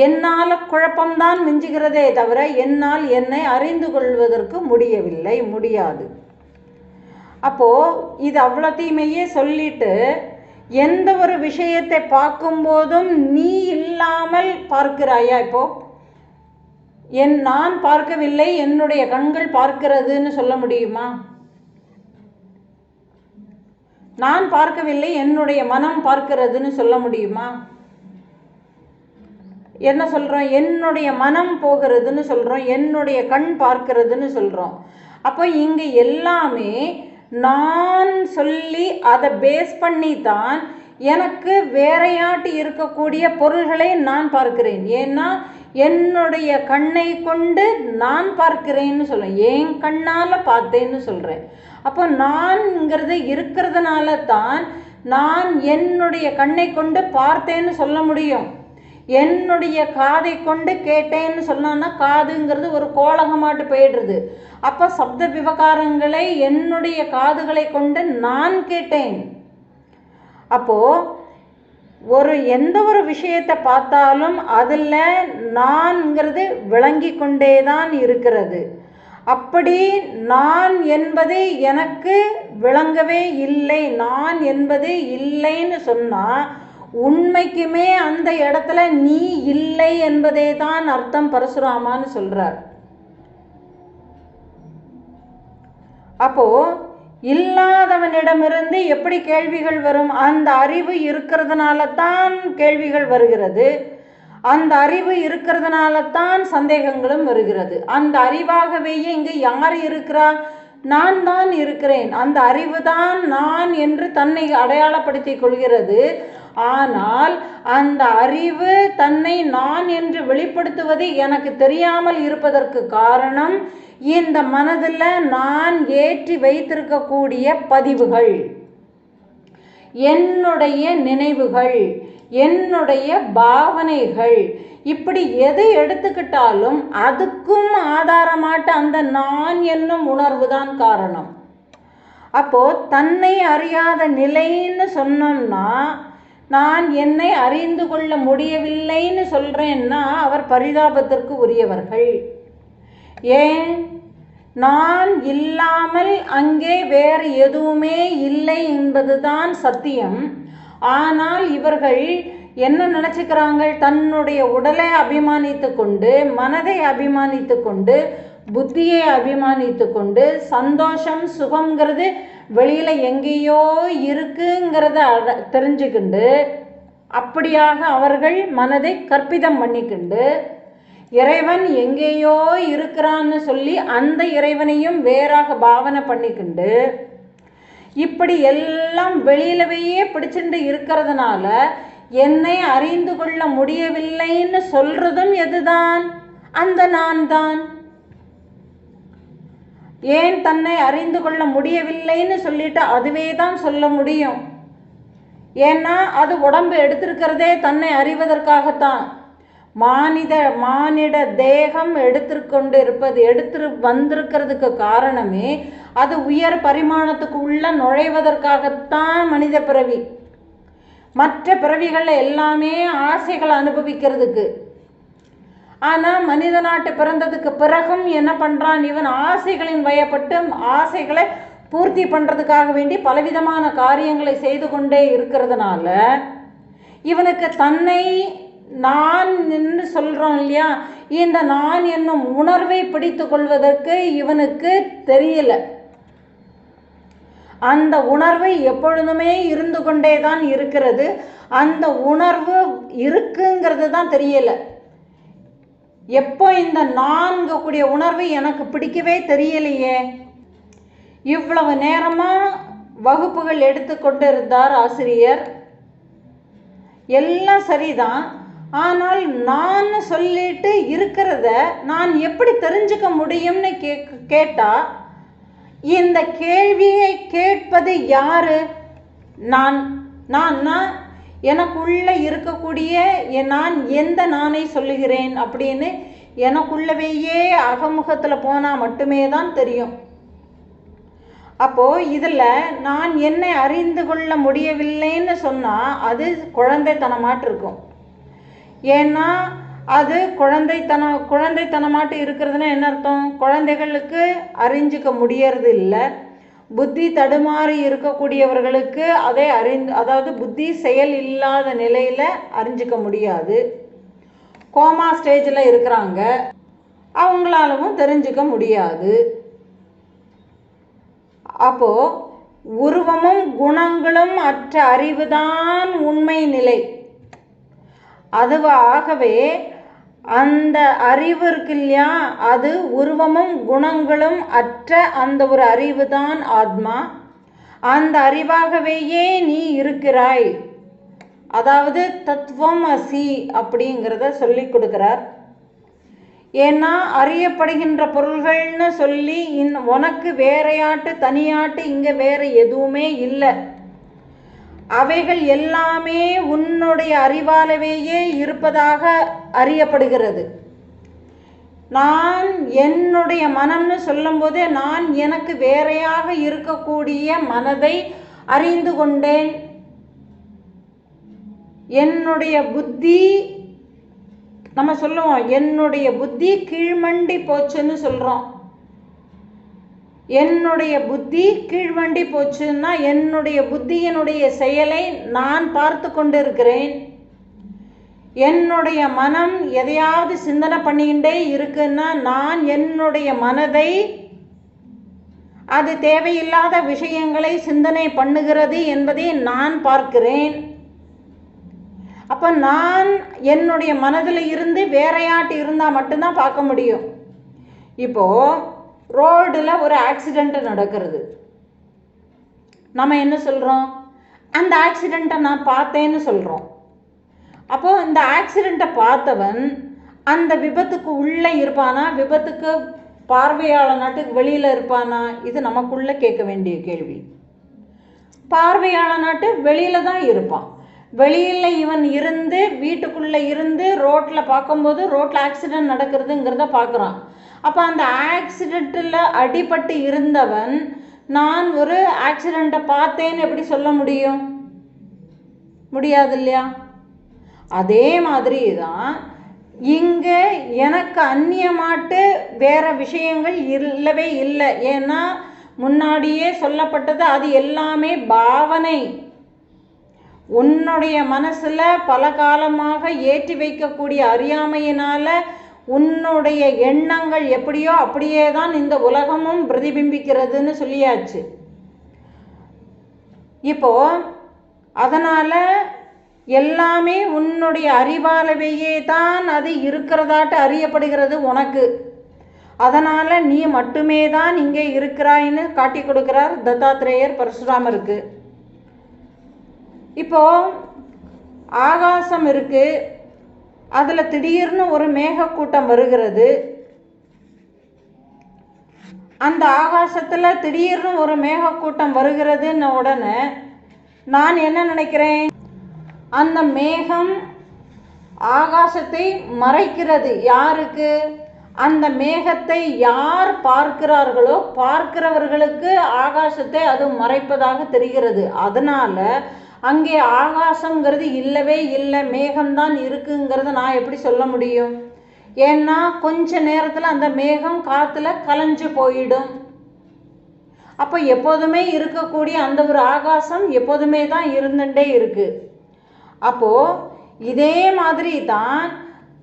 என்னால் குழப்பம்தான் மிஞ்சுகிறதே தவிர என்னால் என்னை அறிந்து கொள்வதற்கு முடியாது. அப்போது இது அவ்வளோத்தையுமையே சொல்லிட்டு எந்த ஒரு விஷயத்தை பார்க்கும்போதும் நீ இல்லாமல் பார்க்கிறாயா? இப்போது நான் பார்க்கவில்லை, என்னுடைய கண்கள் பார்க்கிறதுன்னு சொல்ல முடியுமா? நான் பார்க்கவில்லை, என்னுடைய மனம் பார்க்கிறதுன்னு சொல்ல முடியுமா? என்ன சொல்கிறோம், என்னுடைய மனம் போகிறதுன்னு சொல்கிறோம், என்னுடைய கண் பார்க்கிறதுன்னு சொல்கிறோம். அப்போ இங்கே எல்லாமே நான் சொல்லி அதை பேஸ் பண்ணி தான் எனக்கு வேறையாட்டி இருக்கக்கூடிய பொருள்களை நான் பார்க்கிறேன். ஏன்னா என்னுடைய கண்ணை கொண்டு நான் பார்க்கிறேன்னு சொல்கிறேன், என் கண்ணால் பார்த்தேன்னு சொல்கிறேன். அப்போ நான்ங்கிறது இருக்கிறதுனால தான் நான் என்னுடைய கண்ணை கொண்டு பார்த்தேன்னு சொல்ல முடியும். என்னுடைய காதை கொண்டு கேட்டேன்னு சொன்னான்னா காதுங்கிறது ஒரு கோலகமாட்டு போயிடுறது. அப்போ சப்த விவகாரங்களை என்னுடைய காதுகளை கொண்டு நான் கேட்டேன். அப்போது எந்த ஒரு விஷயத்தை பார்த்தாலும் அதில் நான்ங்கிறது விளங்கி கொண்டே தான் இருக்கிறது. அப்படி நான் என்பது எனக்கு விளங்கவே இல்லை, நான் என்பது இல்லைன்னு சொன்னால் உண்மைக்குமே அந்த இடத்துல நீ இல்லை என்பதே தான் அர்த்தம் பரசுராமான்னு சொல்கிறார். அப்போது இல்லாதவனிடமிருந்து எப்படி கேள்விகள் வரும்? அந்த அறிவு இருக்கிறதுனால தான் கேள்விகள் வருகிறது, அந்த அறிவு இருக்கிறதுனால தான் சந்தேகங்களும் வருகிறது. அந்த அறிவாகவே இங்கு யார் இருக்கிறா? நான் தான் இருக்கிறேன். அந்த அறிவு தான் நான் என்று தன்னை அடையாளப்படுத்தி கொள்கிறது. ஆனால் அந்த அறிவு தன்னை நான் என்று வெளிப்படுத்துவது எனக்கு தெரியாமல் இருப்பதற்கு காரணம் இந்த மனதில் நான் ஏற்றி வைத்திருக்கக்கூடிய பதிவுகள், என்னுடைய நினைவுகள், என்னுடைய பாவனைகள். இப்படி எதை எடுத்துக்கிட்டாலும் அதுக்கும் ஆதாரமாட்ட அந்த நான் என்னும் உணர்வு தான் காரணம். அப்போது தன்னை அறியாத நிலைன்னு சொன்னோம்னா, நான் என்னை அறிந்து கொள்ள முடியவில்லைன்னு சொல்கிறேன்னா அவர் பரிதாபத்திற்கு உரியவர்கள். ஏன்? நான் இல்லாமல் அங்கே வேறு எதுவுமே இல்லை என்பதுதான் சத்தியம். ஆனால் இவர்கள் என்ன நினச்சிக்கிறாங்க? தன்னுடைய உடலை அபிமானித்து கொண்டு, மனதை அபிமானித்து கொண்டு, புத்தியை அபிமானித்து கொண்டு, சந்தோஷம் சுகங்கிறது வெளியில் எங்கேயோ இருக்குங்கிறத தெரிஞ்சுக்கிண்டு, அப்படியாக அவர்கள் மனதை கற்பிதம் பண்ணிக்கிண்டு, இறைவன் எங்கேயோ இருக்கிறான்னு சொல்லி அந்த இறைவனையும் வேறாக பாவனை பண்ணிக்கிண்டு, இப்படி எல்லாம் வெளியிலவே பிடிச்சிட்டு இருக்கிறதுனால என்னை அறிந்து கொள்ள முடியவில்லைன்னு சொல்றதும் எதுதான்? அந்த நான் தான். ஏன் தன்னை அறிந்து கொள்ள முடியவில்லைன்னு சொல்லிட்டு அதுவே தான் சொல்ல முடியும். ஏன்னா அது உடம்பு எடுத்திருக்கிறதே தன்னை அறிவதற்காகத்தான். மானிட தேகம் எடுத்து வந்திருக்கிறதுக்கு காரணமே அது உயர் பரிமாணத்துக்கு உள்ள நுழைவதற்காகத்தான் மனித பிறவி. மற்ற பிறவிகள் எல்லாமே ஆசைகளை அனுபவிக்கிறதுக்கு. ஆனால் மனித நாட்டு பிறந்ததுக்கு பிறகும் என்ன பண்ணுறான்? இவன் ஆசைகளின் வயப்பட்டு ஆசைகளை பூர்த்தி பண்ணுறதுக்காக வேண்டி பலவிதமான காரியங்களை செய்து கொண்டே இருக்கிறதுனால இவனுக்கு தன்னை நான் என்று சொல்கிறோம் இல்லையா, இந்த நான் என்னும் உணர்வை பிடித்து கொள்வதற்கு இவனுக்கு தெரியல. அந்த உணர்வை எப்பொழுதுமே இருந்து கொண்டே தான் இருக்கிறது. அந்த உணர்வு இருக்குங்கிறது தான் தெரியல. எப்போ இந்த நான்கக்கூடிய உணர்வு எனக்கு பிடிக்கவே தெரியலையே. இவ்வளவு நேரமாக வகுப்புகள் எடுத்துக்கொண்டு இருந்தார் ஆசிரியர், எல்லாம் சரிதான். ஆனால் நான் சொல்லிட்டு இருக்கிறத நான் எப்படி தெரிஞ்சுக்க முடியும்னு கேட்டால் இந்த கேள்வியை கேட்பது யாரு? நான் எனக்குள்ளே இருக்கக்கூடிய நான் எந்த நானை சொல்லுகிறேன் அப்படின்னு எனக்குள்ளவேயே அகமுகத்தில் போனால் மட்டுமே தான் தெரியும். அப்போது இதில் நான் என்னை அறிந்து கொள்ள முடியவில்லைன்னு சொன்னால் அது குழந்தைத்தனமாட்டு இருக்கும். ஏன்னா அது குழந்தைத்தனமாட்டு இருக்கிறதுனா என்ன அர்த்தம்? குழந்தைகளுக்கு அறிஞ்சிக்க முடியறது இல்லை. புத்தி தடுமாறி இருக்கக்கூடியவர்களுக்கு அதாவது புத்தி செயல் இல்லாத நிலையில் அறிஞ்சிக்க முடியாது. கோமா ஸ்டேஜில் இருக்கிறாங்க, அவங்களாலவும் தெரிஞ்சுக்க முடியாது. அப்போது உருவமும் குணங்களும் அற்ற அறிவுதான் உண்மை நிலை. அதுவாகவே அந்த அறிவு இருக்கு இல்லையா, அது உருவமும் குணங்களும் அற்ற அந்த ஒரு அறிவு தான் ஆத்மா. அந்த அறிவாகவேயே நீ இருக்கிறாய். அதாவது தத்துவம் அசி அப்படிங்கிறத சொல்லி கொடுக்கிறார். ஏன்னா அறியப்படுகின்ற பொருள்கள்னு சொல்லி உனக்கு வேறையாட்டு தனியாட்டு இங்கே வேற எதுவுமே இல்லை. அவைகள் எல்லாமே உன்னுடைய அறிவாலவேயே இருப்பதாக அறியப்படுகிறது. நான் என்னுடைய மனம்னு சொல்லும்போதே நான் எனக்கு வேறையாக இருக்கக்கூடிய மனதை அறிந்து கொண்டேன். என்னுடைய புத்தி, நம்ம சொல்லுவோம் என்னுடைய புத்தி கீழ்மண்டி போச்சுன்னு சொல்கிறோம். என்னுடைய புத்தி கீழ்வண்டி போச்சுன்னா என்னுடைய புத்தியினுடைய செயலை நான் பார்த்து கொண்டு இருக்கிறேன். என்னுடைய மனம் எதையாவது சிந்தனை பண்ணிக்கிட்டே இருக்குன்னா நான் என்னுடைய மனதை அது தேவையில்லாத விஷயங்களை சிந்தனை பண்ணுகிறது என்பதை நான் பார்க்கிறேன். அப்போ நான் என்னுடைய மனதில் இருந்து வேறையாட்டு இருந்தால் மட்டும்தான் பார்க்க முடியும். இப்போது ரோடில் ஒரு ஆக்சிடெண்ட் நடக்கிறது. நம்ம என்ன சொல்கிறோம்? அந்த ஆக்சிடெண்ட்டை நான் பார்த்தேன்னு சொல்கிறோம். அப்போது இந்த ஆக்சிடெண்ட்டை பார்த்தவன் அந்த விபத்துக்கு உள்ளே இருப்பானா, விபத்துக்கு பார்வையாளனாட்டுக்கு வெளியில் இருப்பானா? இது நமக்குள்ளே கேட்க வேண்டிய கேள்வி. பார்வையாளனாட்டு வெளியில் தான் இருப்பான். வெளியில் இவன் இருந்து வீட்டுக்குள்ளே இருந்து ரோட்டில் பார்க்கும்போது ரோட்டில் ஆக்சிடெண்ட் நடக்கிறதுங்கிறத பார்க்குறான். அப்போ அந்த ஆக்சிடெண்ட்டில் அடிபட்டு இருந்தவன் நான் ஒரு ஆக்சிடெண்ட்டை பார்த்தேன்னு எப்படி சொல்ல முடியும்? முடியாது இல்லையா? அதே மாதிரி தான் இங்கே எனக்கு அந்நியமாட்டு வேற விஷயங்கள் இல்லவே இல்லை. ஏன்னா முன்னாடியே சொல்லப்பட்டது அது எல்லாமே பாவனை. உன்னுடைய மனசில் பல காலமாக ஏற்றி வைக்கக்கூடிய அறியாமையினால் உன்னுடைய எண்ணங்கள் எப்படியோ அப்படியே தான் இந்த உலகமும் பிரதிபிம்பிக்கிறதுன்னு சொல்லியாச்சு. இப்போ அதனால் எல்லாமே உன்னுடைய அறிவாலவையே தான் அது இருக்கிறதாட்டு அறியப்படுகிறது உனக்கு. அதனால் நீ மட்டுமே தான் இங்கே இருக்கிறாயின்னு காட்டி கொடுக்கிறார் தத்தாத்ரேயர் பரசுராமருக்கு. இப்போ ஆகாசம் இருக்கு, அதில் திடீர்னு ஒரு மேகக்கூட்டம் வருகிறது. அந்த ஆகாசத்தில் திடீர்னு ஒரு மேகக்கூட்டம் வருகிறதுன்னு உடனே நான் என்ன நினைக்கிறேன்? அந்த மேகம் ஆகாசத்தை மறைக்கிறது. யாருக்கு? அந்த மேகத்தை யார் பார்க்கிறார்களோ பார்க்கிறவர்களுக்கு ஆகாசத்தை அது மறைப்பதாக தெரிகிறது. அதனால் அங்கே ஆகாசங்கிறது இல்லவே இல்லை, மேகம்தான் இருக்குங்கிறத நான் எப்படி சொல்ல முடியும்? ஏன்னா கொஞ்ச நேரத்தில் அந்த மேகம் காற்றுல கலைஞ்சு போயிடும். அப்போ எப்போதுமே இருக்கக்கூடிய அந்த ஒரு ஆகாசம் எப்போதுமே தான் இருந்துட்டே இருக்கு. அப்போது இதே மாதிரி தான்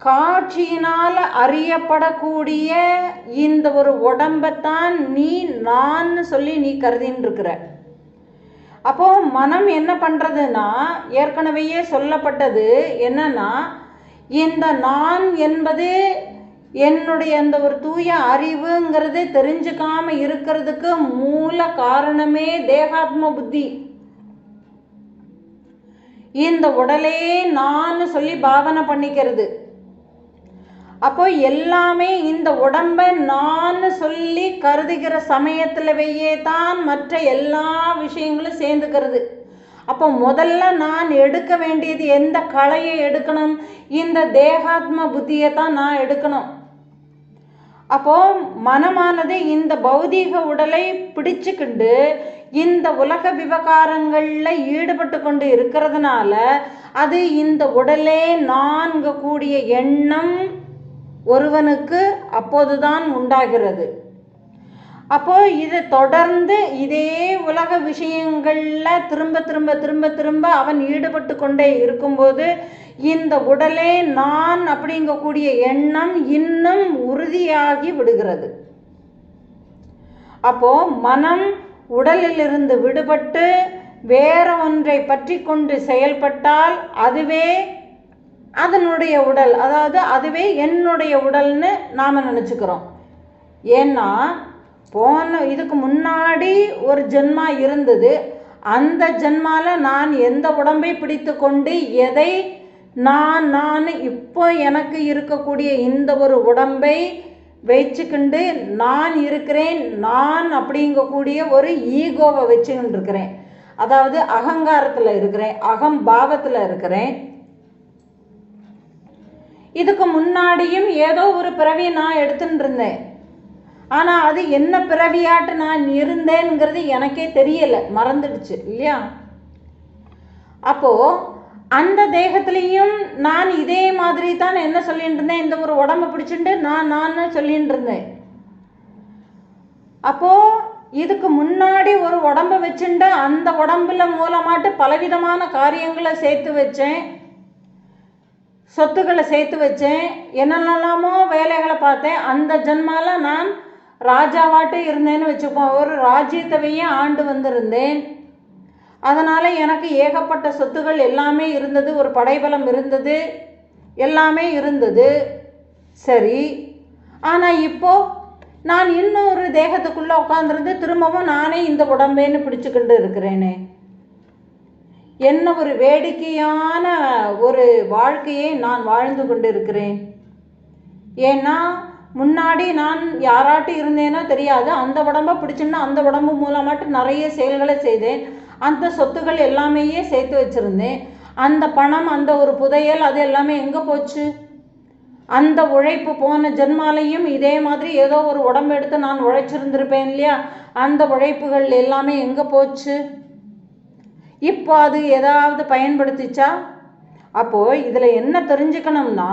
காட்சியினால் அறியப்படக்கூடிய இந்த ஒரு உடம்பைத்தான் நீ நான் சொல்லி நீ கருதின்னு இருக்கிற. அப்போது மனம் என்ன பண்ணுறதுன்னா, ஏற்கனவே சொல்லப்பட்டது என்னன்னா, இந்த நான் என்பது என்னுடைய அந்த ஒரு தூய அறிவுங்கிறது தெரிஞ்சுக்காம இருக்கிறதுக்கு மூல காரணமே தேகாத்ம புத்தி. இந்த உடலே நான் சொல்லி பாவனை பண்ணிக்கிறது. அப்போ எல்லாமே இந்த உடம்பை நான் சொல்லி கருதுகிற சமயத்திலவே தான் மற்ற எல்லா விஷயங்களும் சேர்ந்துக்கிறது. அப்போ முதல்ல நான் எடுக்க வேண்டியது எந்த கலையை எடுக்கணும்? இந்த தேகாத்ம புத்தியை தான் நான் எடுக்கணும். அப்போ மனமானது இந்த பௌதீக உடலை பிடிச்சுக்கிண்டு இந்த உலக விவகாரங்களில் ஈடுபட்டு கொண்டு இருக்கிறதுனால அது இந்த உடலே நான்கு கூடிய எண்ணம் ஒருவனுக்கு அப்போதுதான் உண்டாகிறது. அப்போ இது தொடர்ந்து இதே உலக விஷயங்களில் திரும்ப திரும்ப திரும்ப திரும்ப அவன் ஈடுபட்டு கொண்டே இருக்கும்போது இந்த உடலே நான் அப்படிங்கக்கூடிய எண்ணம் இன்னும் உறுதியாகி விடுகிறது. அப்போ மனம் உடலிலிருந்து விடுபட்டு வேற ஒன்றை பற்றி கொண்டு செயல்பட்டால் அதுவே அதனுடைய உடல், அதாவது அதுவே என்னுடைய உடல்னு நாம் நினச்சிக்கிறோம். ஏன்னா இதுக்கு முன்னாடி ஒரு ஜென்மா இருந்தது. அந்த ஜென்மாவில் நான் எந்த உடம்பை பிடித்து கொண்டு எதை நான் இப்போ எனக்கு இருக்கக்கூடிய இந்த ஒரு உடம்பை வச்சுக்கிண்டு நான் இருக்கிறேன், நான் அப்படிங்கக்கூடிய ஒரு ஈகோவை வச்சுக்கிட்டு இருக்கிறேன். அதாவது அகங்காரத்தில் இருக்கிறேன், அகம்பாவத்தில் இருக்கிறேன். இதுக்கு முன்னாடியும் ஏதோ ஒரு பிறவி நான் எடுத்துட்டு இருந்தேன். ஆனால் அது என்ன பிறவியாட்டு நான் இருந்தேனுங்கிறது எனக்கே தெரியலை, மறந்துடுச்சு இல்லையா? அப்போது அந்த தேகத்திலையும் நான் இதே மாதிரி தான் என்ன சொல்லிட்டு இருந்தேன், இந்த ஒரு உடம்பை பிடிச்சிட்டு நான் சொல்லிட்டு இருந்தேன். அப்போது இதுக்கு முன்னாடி ஒரு உடம்பை வச்சுட்டு அந்த உடம்புல மூலமாட்டு பலவிதமான காரியங்களை சேர்த்து வச்சேன், சொத்துக்களை சேர்த்து வச்சேன், என்னென்னலாமோ வேலைகளை பார்த்தேன். அந்த ஜென்மால நான் ராஜாவாட்டு இருந்தேன்னு வச்சுப்போம், ஒரு ராஜ்யத்தவையே ஆண்டு வந்திருந்தேன். அதனால் எனக்கு ஏகப்பட்ட சொத்துகள் எல்லாமே இருந்தது, ஒரு படைபலம் இருந்தது, எல்லாமே இருந்தது. சரி, ஆனால் இப்போது நான் இன்னொரு தேகத்துக்குள்ளே உட்காந்துருந்து திரும்பவும் நானே இந்த உடம்பேன்னு பிடிச்சுக்கிண்டு இருக்கிறேனே. என்ன ஒரு வேடிக்கையான ஒரு வாழ்க்கையை நான் வாழ்ந்து கொண்டு இருக்கிறேன். ஏன்னா முன்னாடி நான் யாராட்டு இருந்தேனோ தெரியாது, அந்த உடம்பை பிடிச்சுன்னா அந்த உடம்பு மூலமாட்டு நிறைய செயல்களை செய்தேன், அந்த சொத்துக்கள் எல்லாமே சேர்த்து வச்சுருந்தேன். அந்த பணம், அந்த ஒரு புதையல், அது எல்லாமே எங்கே போச்சு? அந்த உழைப்பு போன ஜென்மாலையும் இதே மாதிரி ஏதோ ஒரு உடம்பு எடுத்து நான் உழைச்சிருந்திருப்பேன் இல்லையா? அந்த உழைப்புகள் எல்லாமே எங்கே போச்சு? இப்போ அது ஏதாவது பயன்படுத்திச்சா? அப்போது இதில் என்ன தெரிஞ்சுக்கணும்னா,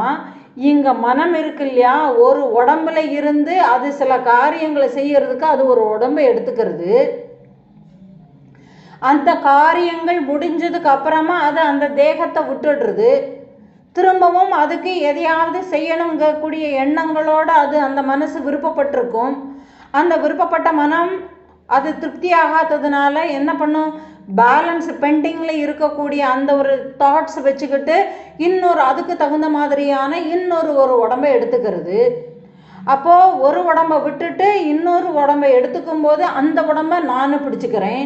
இங்கே மனம் இருக்கு இல்லையா, ஒரு உடம்புல இருந்து அது சில காரியங்களை செய்யறதுக்கு அது ஒரு உடம்பை எடுத்துக்கிறது. அந்த காரியங்கள் முடிஞ்சதுக்கு அப்புறமா அது அந்த தேகத்தை விட்டுடுறது. திரும்பவும் அதுக்கு எதையாவது செய்யணுங்கக்கூடிய எண்ணங்களோடு அது அந்த மனசு விருப்பப்பட்டிருக்கும். அந்த விருப்பப்பட்ட மனம் அது திருப்தி ஆகாததுனால என்ன பண்ணும், பேலன்ஸ் பெண்டிங்கில் இருக்கக்கூடிய அந்த ஒரு தாட்ஸ் வச்சுக்கிட்டு இன்னொரு அதுக்கு தகுந்த மாதிரியான ஒரு உடம்பை எடுத்துக்கிறது. அப்போது ஒரு உடம்பை விட்டுட்டு இன்னொரு உடம்பை எடுத்துக்கும் போது அந்த உடம்பை நான் பிடிச்சிக்கிறேன்.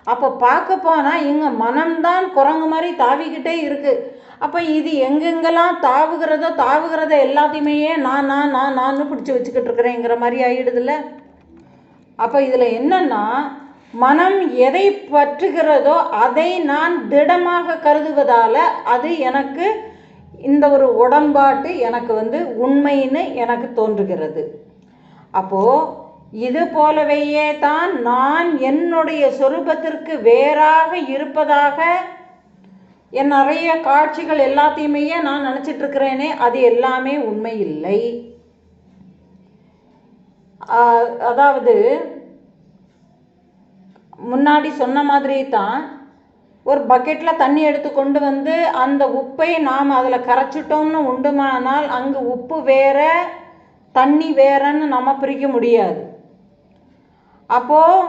அப்போ பார்க்க போனால் இங்கே மனம்தான் குரங்கு மாதிரி தாவிக்கிட்டே இருக்குது. அப்போ இது எங்கெங்கெல்லாம் தாவுகிறத எல்லாத்தையுமே நான் பிடிச்சி வச்சுக்கிட்டு இருக்கிறேங்கிற மாதிரி ஆகிடுதுல்ல. அப்போ இதில் என்னன்னா, மனம் எதை பற்றுகிறதோ அதை நான் திடமாக கருதுவதால் அது எனக்கு இந்த ஒரு உடன்பாட்டு எனக்கு உண்மைன்னு எனக்கு தோன்றுகிறது. அப்போது இது போலவையே தான் நான் என்னுடைய சொரூபத்திற்கு வேறாக இருப்பதாக என் நிறைய காட்சிகள் எல்லாத்தையுமே நான் நினச்சிட்ருக்கிறேனே, அது எல்லாமே உண்மை இல்லை. அதாவது முன்னாடி சொன்ன மாதிரி தான் ஒரு பக்கெட்டில் தண்ணி எடுத்து கொண்டு வந்து அந்த உப்பை நாம் அதில் கரைச்சிட்டோம்னு உண்டுமானால் அங்கு உப்பு வேற தண்ணி வேறன்னு நம்ம பிரிக்க முடியாது. அப்போது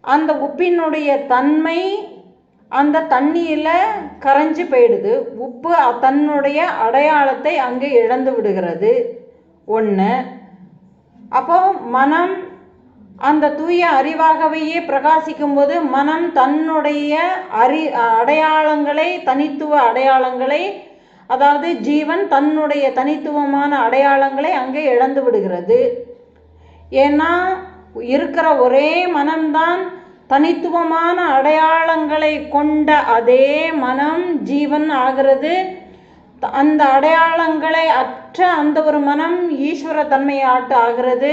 அந்த உப்பினுடைய தன்மை அந்த தண்ணியில் கரைஞ்சி போயிடுது. உப்பு தன்னுடைய அடையாளத்தை அங்கே இழந்து விடுகிறது. ஒன்று. அப்போது மனம் அந்த தூய அறிவாகவே பிரகாசிக்கும் போது மனம் தன்னுடைய அடையாளங்களை, தனித்துவ அடையாளங்களை, அதாவது ஜீவன் தன்னுடைய தனித்துவமான அடையாளங்களை அங்கே இழந்து விடுகிறது. ஏன்னா இருக்கிற ஒரே மனம்தான் தனித்துவமான அடையாளங்களை கொண்ட அதே மனம் ஜீவன் ஆகிறது. அந்த அடையாளங்களை அற்ற அந்த ஒரு மனம் ஈஸ்வர தன்மையாட்டு ஆகிறது.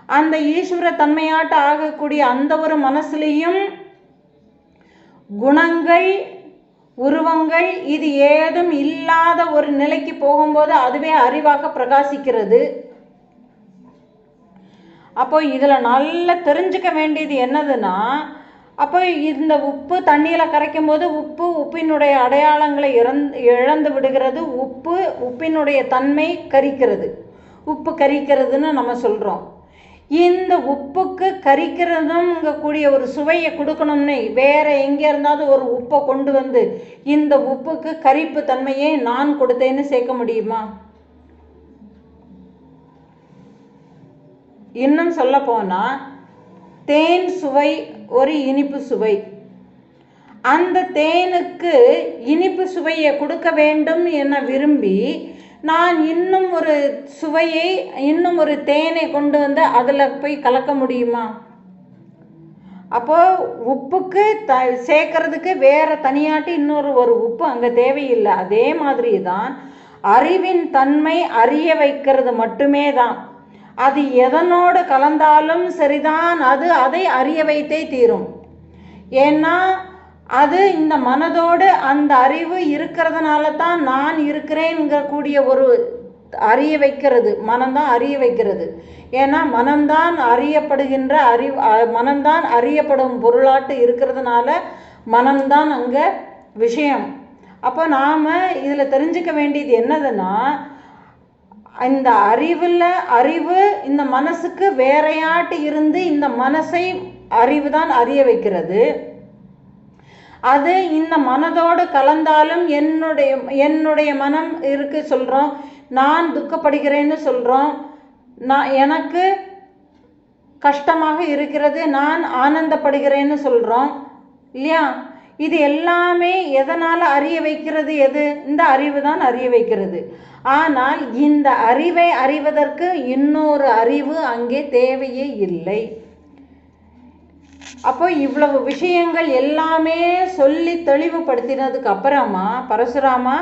அந்த ஈஸ்வர தன்மையாட்டு ஆகக்கூடிய அந்த ஒரு மனசுலேயும் குணங்கள், உருவங்கள் இது ஏதும் இல்லாத ஒரு நிலைக்கு போகும்போது அதுவே அறிவாக பிரகாசிக்கிறது. அப்போ இதில் நல்லா தெரிஞ்சுக்க வேண்டியது என்னதுன்னா, அப்போ இந்த உப்பு தண்ணியில் கரைக்கும் போது உப்பினுடைய அடையாளங்களை இழந்து விடுகிறது. உப்பினுடைய தன்மை கரிக்கிறது, உப்பு கரிக்கிறதுன்னு நம்ம சொல்கிறோம். இந்த உப்புக்கு கரிக்கிறதுங்க கூடிய ஒரு சுவையை கொடுக்கணும்னு வேற எங்கே இருந்தாவது ஒரு உப்பை கொண்டு வந்து இந்த உப்புக்கு கரிப்பு தன்மையை நான் கொடுத்தேன்னு சேர்க்க முடியுமா? இன்னும் சொல்ல போனா தேன் சுவை ஒரு இனிப்பு சுவை. அந்த தேனுக்கு இனிப்பு சுவையை கொடுக்க வேண்டும் என விரும்பி நான் இன்னும் ஒரு சுவையை, இன்னும் ஒரு தேனை கொண்டு வந்து அதில் போய் கலக்க முடியுமா? அப்போ உப்புக்கு சேர்க்கறதுக்கு வேற தனியாட்டி இன்னொரு உப்பு அங்கே தேவையில்லை. அதே மாதிரி தான் அறிவின் தன்மை அறிய வைக்கிறது மட்டுமே தான். அது எதனோடு கலந்தாலும் சரிதான், அது அதை அறிய வைத்தே தீரும். ஏன்னா அது இந்த மனதோடு அந்த அறிவு இருக்கிறதுனால தான் நான் இருக்கிறேங்கிற கூடிய ஒரு அறிய வைக்கிறது. மனம்தான் அறிய வைக்கிறது. ஏன்னா மனம்தான் அறியப்படுகின்ற மனம்தான் அறியப்படும் பொருளாட்டு இருக்கிறதுனால மனம்தான் அங்கே விஷயம். அப்போ நாம் இதில் தெரிஞ்சுக்க வேண்டியது என்னதுன்னா, இந்த அறிவு இந்த மனசுக்கு வேறையாட்டு இருந்து இந்த மனசை அறிவு தான் அறிய வைக்கிறது. அது இந்த மனதோடு கலந்தாலும் என்னுடைய மனம் இருக்கு சொல்கிறோம், நான் துக்கப்படுகிறேன்னு சொல்கிறோம், எனக்கு கஷ்டமாக இருக்கிறது, நான் ஆனந்தப்படுகிறேன்னு சொல்கிறோம் இல்லையா? இது எல்லாமே எதனால் அறிய வைக்கிறது? எது? இந்த அறிவு தான் அறிய வைக்கிறது. ஆனால் இந்த அறிவை அறிவதற்கு இன்னொரு அறிவு அங்கே தேவையே இல்லை. அப்போ இவ்வளவு விஷயங்கள் எல்லாமே சொல்லி தெளிவுபடுத்தினதுக்கு அப்புறமா பரசுராமா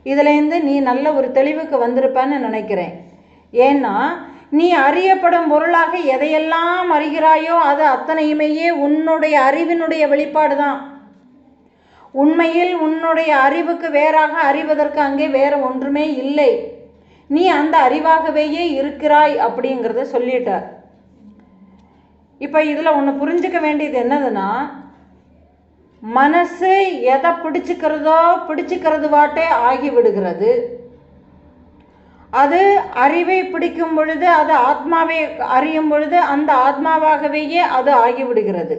இதுலேருந்து நீ நல்ல ஒரு தெளிவுக்கு வந்திருப்பேன்னு நினைக்கிறேன். ஏன்னா நீ அறியப்படும் பொருளாக எதையெல்லாம் அறிகிறாயோ அது அத்தனையுமே உன்னுடைய அறிவினுடைய வெளிப்பாடு தான். உண்மையில் உன்னுடைய அறிவுக்கு வேறாக அறிவதற்கு அங்கே வேற ஒன்றுமே இல்லை. நீ அந்த அறிவாகவேயே இருக்கிறாய் அப்படிங்கிறத சொல்லிட்டார். இப்போ இதில் ஒன்று புரிஞ்சுக்க வேண்டியது என்னதுன்னா, மனசு எதை பிடிச்சுக்கிறது வாட்டே ஆகிவிடுகிறது. அது அறிவை பிடிக்கும் பொழுது, அது ஆத்மாவை அறியும் பொழுது அந்த ஆத்மாவாகவேயே அது ஆகிவிடுகிறது.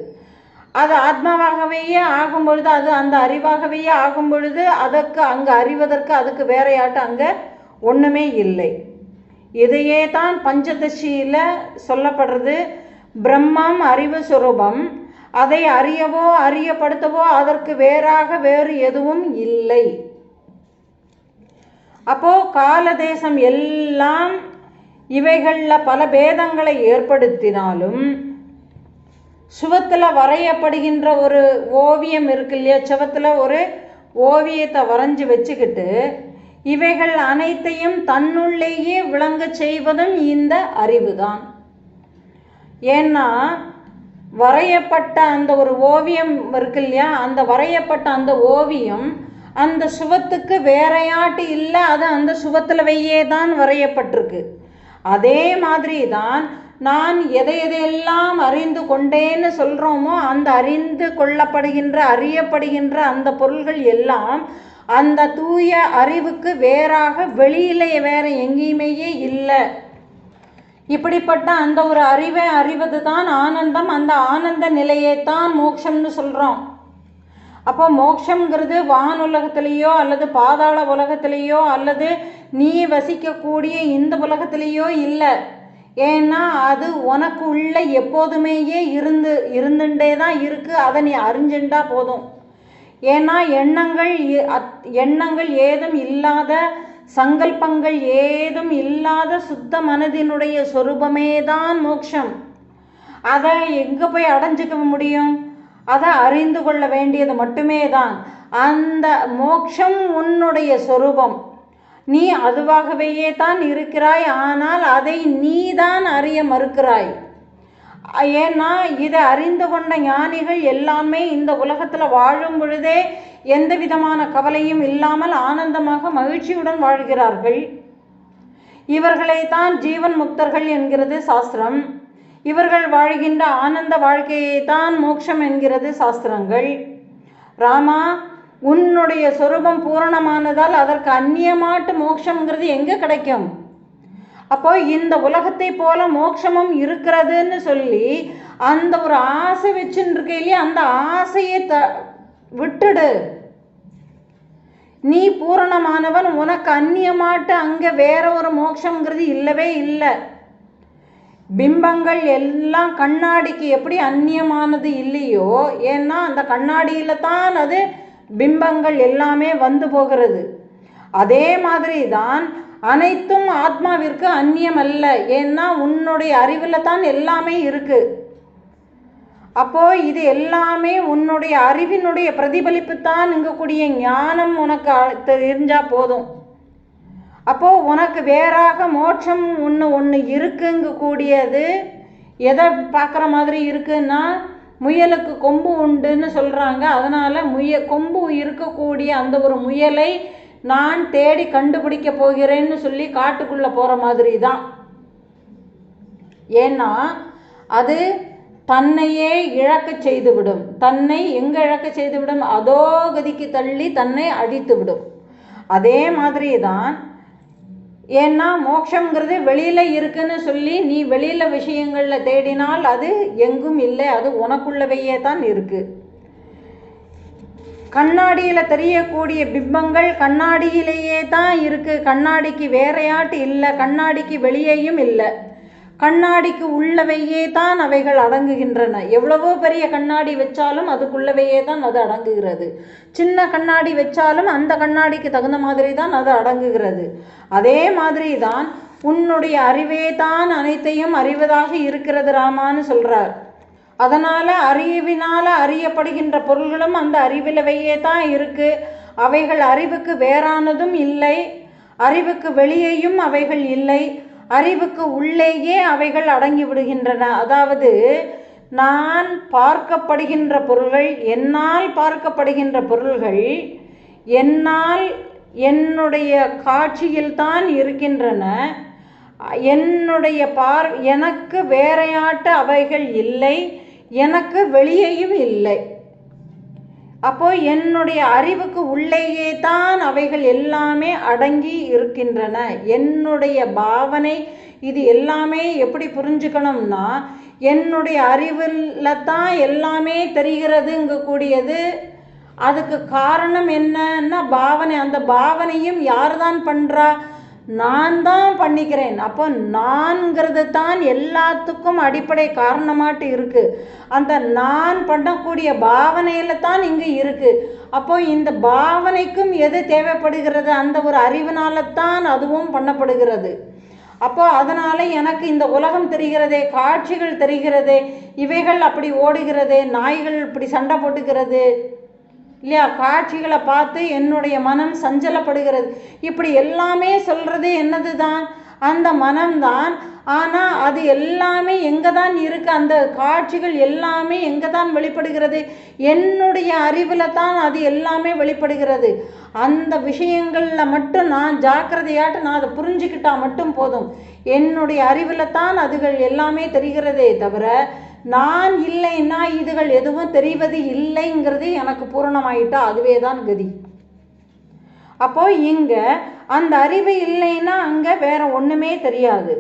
அது ஆத்மாவாகவேயே ஆகும் பொழுது, அது அந்த அறிவாகவேயே ஆகும் பொழுது அதற்கு அங்கே அறிவதற்கு அதுக்கு வேறையாட்டு அங்கே ஒன்றுமே இல்லை. இதையே தான் பஞ்சதசியில் சொல்லப்படுறது. பிரம்மம் அறிவு சுரூபம், அதை அறியவோ அறியப்படுத்தவோ அதற்கு வேறு எதுவும் இல்லை. அப்போ கால தேசம் எல்லாம் இவைகளில் பல பேதங்களை ஏற்படுத்தினாலும் சுவத்தில் வரையப்படுகின்ற ஒரு ஓவியம் இருக்கு இல்லையா? சுவத்தில் ஒரு ஓவியத்தை வரைஞ்சி வச்சுக்கிட்டு இவைகள் அனைத்தையும் தன்னுள்ளேயே விளங்க செய்வதும் இந்த அறிவு தான். ஏன்னா வரையப்பட்ட அந்த ஒரு ஓவியம் இருக்கு இல்லையா? அந்த வரையப்பட்ட அந்த ஓவியம் அந்த சுவத்துக்கு வேறையாட்டு இல்லை, அது அந்த சுவத்திலவையே தான் வரையப்பட்டிருக்கு. அதே மாதிரி தான் நான் எதையெல்லாம் அறிந்து கொண்டேன்னு சொல்கிறோமோ அந்த அறிந்து கொள்ளப்படுகின்ற அறியப்படுகின்ற அந்த பொருள்கள் எல்லாம் அந்த தூய அறிவுக்கு வேறாக வெளியிலே வேற எங்கேயுமேயே இல்லை. இப்படிப்பட்ட அந்த ஒரு அறிவை அறிவது தான் ஆனந்தம். அந்த ஆனந்த நிலையை தான் மோட்சம்னு சொல்கிறோம். அப்போ மோட்சங்கிறது வானுலகத்திலேயோ அல்லது பாதாள உலகத்திலேயோ அல்லது நீ வசிக்கக்கூடிய இந்த உலகத்திலேயோ இல்லை. ஏன்னா அது உனக்கு உள்ள எப்போதுமேயே இருந்துட்டே தான் இருக்குது. அதை நீ அறிஞ்சுண்டா போதும். ஏன்னா எண்ணங்கள் ஏதும் இல்லாத, சங்கல்பங்கள் ஏதும் இல்லாத சுத்த மனதினுடைய சொரூபமே தான் மோட்சம். அதை எங்கே போய் அடைஞ்சிக்க முடியும்? அதை அறிந்து கொள்ள வேண்டியது மட்டுமே தான். அந்த மோட்சம் உன்னுடைய சொரூபம். நீ அதுவாகவே தான் இருக்கிறாய். ஆனால் அதை நீ தான் அறிய மறுக்கிறாய். ஏன்னா இதை அறிந்து கொண்ட ஞானிகள் எல்லாமே இந்த உலகத்தில் வாழும் பொழுதே எந்த விதமான கவலையும் இல்லாமல் ஆனந்தமாக மகிழ்ச்சியுடன் வாழ்கிறார்கள். இவர்களை தான் ஜீவன் முக்தர்கள் என்கிறது சாஸ்திரம். இவர்கள் வாழ்கின்ற ஆனந்த வாழ்க்கையை தான் மோட்சம் என்கிறது சாஸ்திரங்கள். ராமா, உன்னுடைய சொரூபம் பூரணமானதால் அதற்கு அந்நியமாட்டு மோட்சம்ங்கிறது எங்கே கிடைக்கும்? அப்போ இந்த உலகத்தை போல மோட்சமும் இருக்கிறதுன்னு சொல்லி அந்த ஒரு ஆசை வச்சுன்னு இருக்கையிலே அந்த ஆசையை விட்டுடு. நீ பூரணமானவன், உனக்கு அந்நியமாட்டு அங்கே வேற ஒரு மோட்சங்கிறது இல்லவே இல்லை. பிம்பங்கள் எல்லாம் கண்ணாடிக்கு எப்படி அந்நியமானது இல்லையோ, ஏன்னா அந்த கண்ணாடியில தான் அது பிம்பங்கள் எல்லாமே வந்து போகிறது. அதே மாதிரி தான் அனைத்தும் ஆத்மாவிற்கு அந்நியம் அல்ல. ஏன்னா உன்னுடைய அறிவில் தான் எல்லாமே இருக்கு. அப்போ இது எல்லாமே உன்னுடைய அறிவினுடைய பிரதிபலிப்பு தான். இங்கக்கூடிய ஞானம் உனக்கு தெரிஞ்சா போதும். அப்போ உனக்கு வேறாக மோட்சம் ஒன்று இருக்குங்க கூடியது. எதை பார்க்குற மாதிரி இருக்குன்னா, முயலுக்கு கொம்பு உண்டுன்னு சொல்கிறாங்க. அதனால் கொம்பு இருக்கக்கூடிய அந்த ஒரு முயலை நான் தேடி கண்டுபிடிக்க போகிறேன்னு சொல்லி காட்டுக்குள்ளே போகிற மாதிரி தான். ஏன்னா அது தன்னையே இழக்க செய்துவிடும். தன்னை எங்கே இழக்க செய்துவிடும்? அதோ கதிக்கு தள்ளி தன்னை அழித்து விடும். அதே மாதிரி தான். ஏன்னா மோட்சங்கிறது வெளியில் இருக்குன்னு சொல்லி நீ வெளியில் விஷயங்களில் தேடினால் அது எங்கும் இல்லை, அது உனக்குள்ளவையே தான் இருக்கு. கண்ணாடியில் தெரியக்கூடிய பிம்பங்கள் கண்ணாடியிலேயே தான் இருக்கு. கண்ணாடிக்கு வேறையாட்டு இல்லை, கண்ணாடிக்கு வெளியேயும் இல்லை. கண்ணாடிக்கு உள்ளவையே தான் அவைகள் அடங்குகின்றன. எவ்வளவோ பெரிய கண்ணாடி வச்சாலும் அதுக்குள்ளவையே தான் அது அடங்குகிறது. சின்ன கண்ணாடி வச்சாலும் அந்த கண்ணாடிக்கு தகுந்த மாதிரி தான் அது அடங்குகிறது. அதே மாதிரி தான் உன்னுடைய அறிவே தான் அனைத்தையும் அறிவதாக இருக்கிறது ராமான்னு சொல்றார். அதனால அறிவினால அறியப்படுகின்ற பொருள்களும் அந்த அறிவிலவையே தான் இருக்கு. அவைகள் அறிவுக்கு வேறானதும் இல்லை, அறிவுக்கு வெளியேயும் அவைகள் இல்லை, அறிவுக்கு உள்ளேயே அவைகள் அடங்கி விடுகின்றன. அதாவது நான் பார்க்கப்படுகின்ற பொருள்கள், என்னால் பார்க்கப்படுகின்ற பொருள்கள் என்னால் என்னுடைய காட்சியில் தான் இருக்கின்றன. என்னுடைய எனக்கு வேறையாட்ட அவைகள் இல்லை, எனக்கு வெளியேயும் இல்லை. அப்போ என்னுடைய அறிவுக்கு உள்ளேயே தான் அவைகள் எல்லாமே அடங்கி இருக்கின்றன. என்னுடைய பாவனை இது எல்லாமே எப்படி புரிஞ்சுக்கணும்னா, என்னுடைய அறிவில் தான் எல்லாமே தெரிகிறதுங்க கூடியது. அதுக்கு காரணம் என்னன்னா பாவனை. அந்த பாவனையும் யார் தான் பண்ணுறா? நான் தான் பண்ணிக்கிறேன். அப்போ நான்கிறது தான் எல்லாத்துக்கும் அடிப்படை காரணமாட்டு இருக்கு. அந்த நான் பண்ணக்கூடிய பாவனையில் தான் இங்கே இருக்கு. அப்போ இந்த பாவனைக்கும் எது தேவைப்படுகிறது? அந்த ஒரு அறிவினால தான் அதுவும் பண்ணப்படுகிறது. அப்போ அதனால எனக்கு இந்த உலகம் தெரிகிறதே, காட்சிகள் தெரிகிறதே, இவைகள் அப்படி ஓடுகிறதே, நாய்கள் இப்படி சண்டை போட்டுக்கிறது இல்லையா, காட்சிகளை பார்த்து என்னுடைய மனம் சஞ்சலப்படுகிறது, இப்படி எல்லாமே சொல்கிறது என்னது தான்? அந்த மனம்தான். ஆனால் அது எல்லாமே எங்கே தான் இருக்குது? அந்த காட்சிகள் எல்லாமே எங்கே தான் வெளிப்படுகிறது? என்னுடைய அறிவில் தான் அது எல்லாமே வெளிப்படுகிறது. அந்த விஷயங்களில் மட்டும் நான் ஜாக்கிரதையாட்டு நான் அதை புரிஞ்சுக்கிட்டா மட்டும் போதும். என்னுடைய அறிவில் தான் அதுகள் எல்லாமே தெரிகிறதே தவிர நான் இல்லைன்னா இதுகள் எதுவும் தெரிவது இல்லைங்கிறது எனக்கு பூரணமாயிட்டா அதுவே தான் கதி. அப்போ இங்க அந்த அறிவு இல்லைன்னா அங்கே வேற ஒன்றுமே தெரியாது.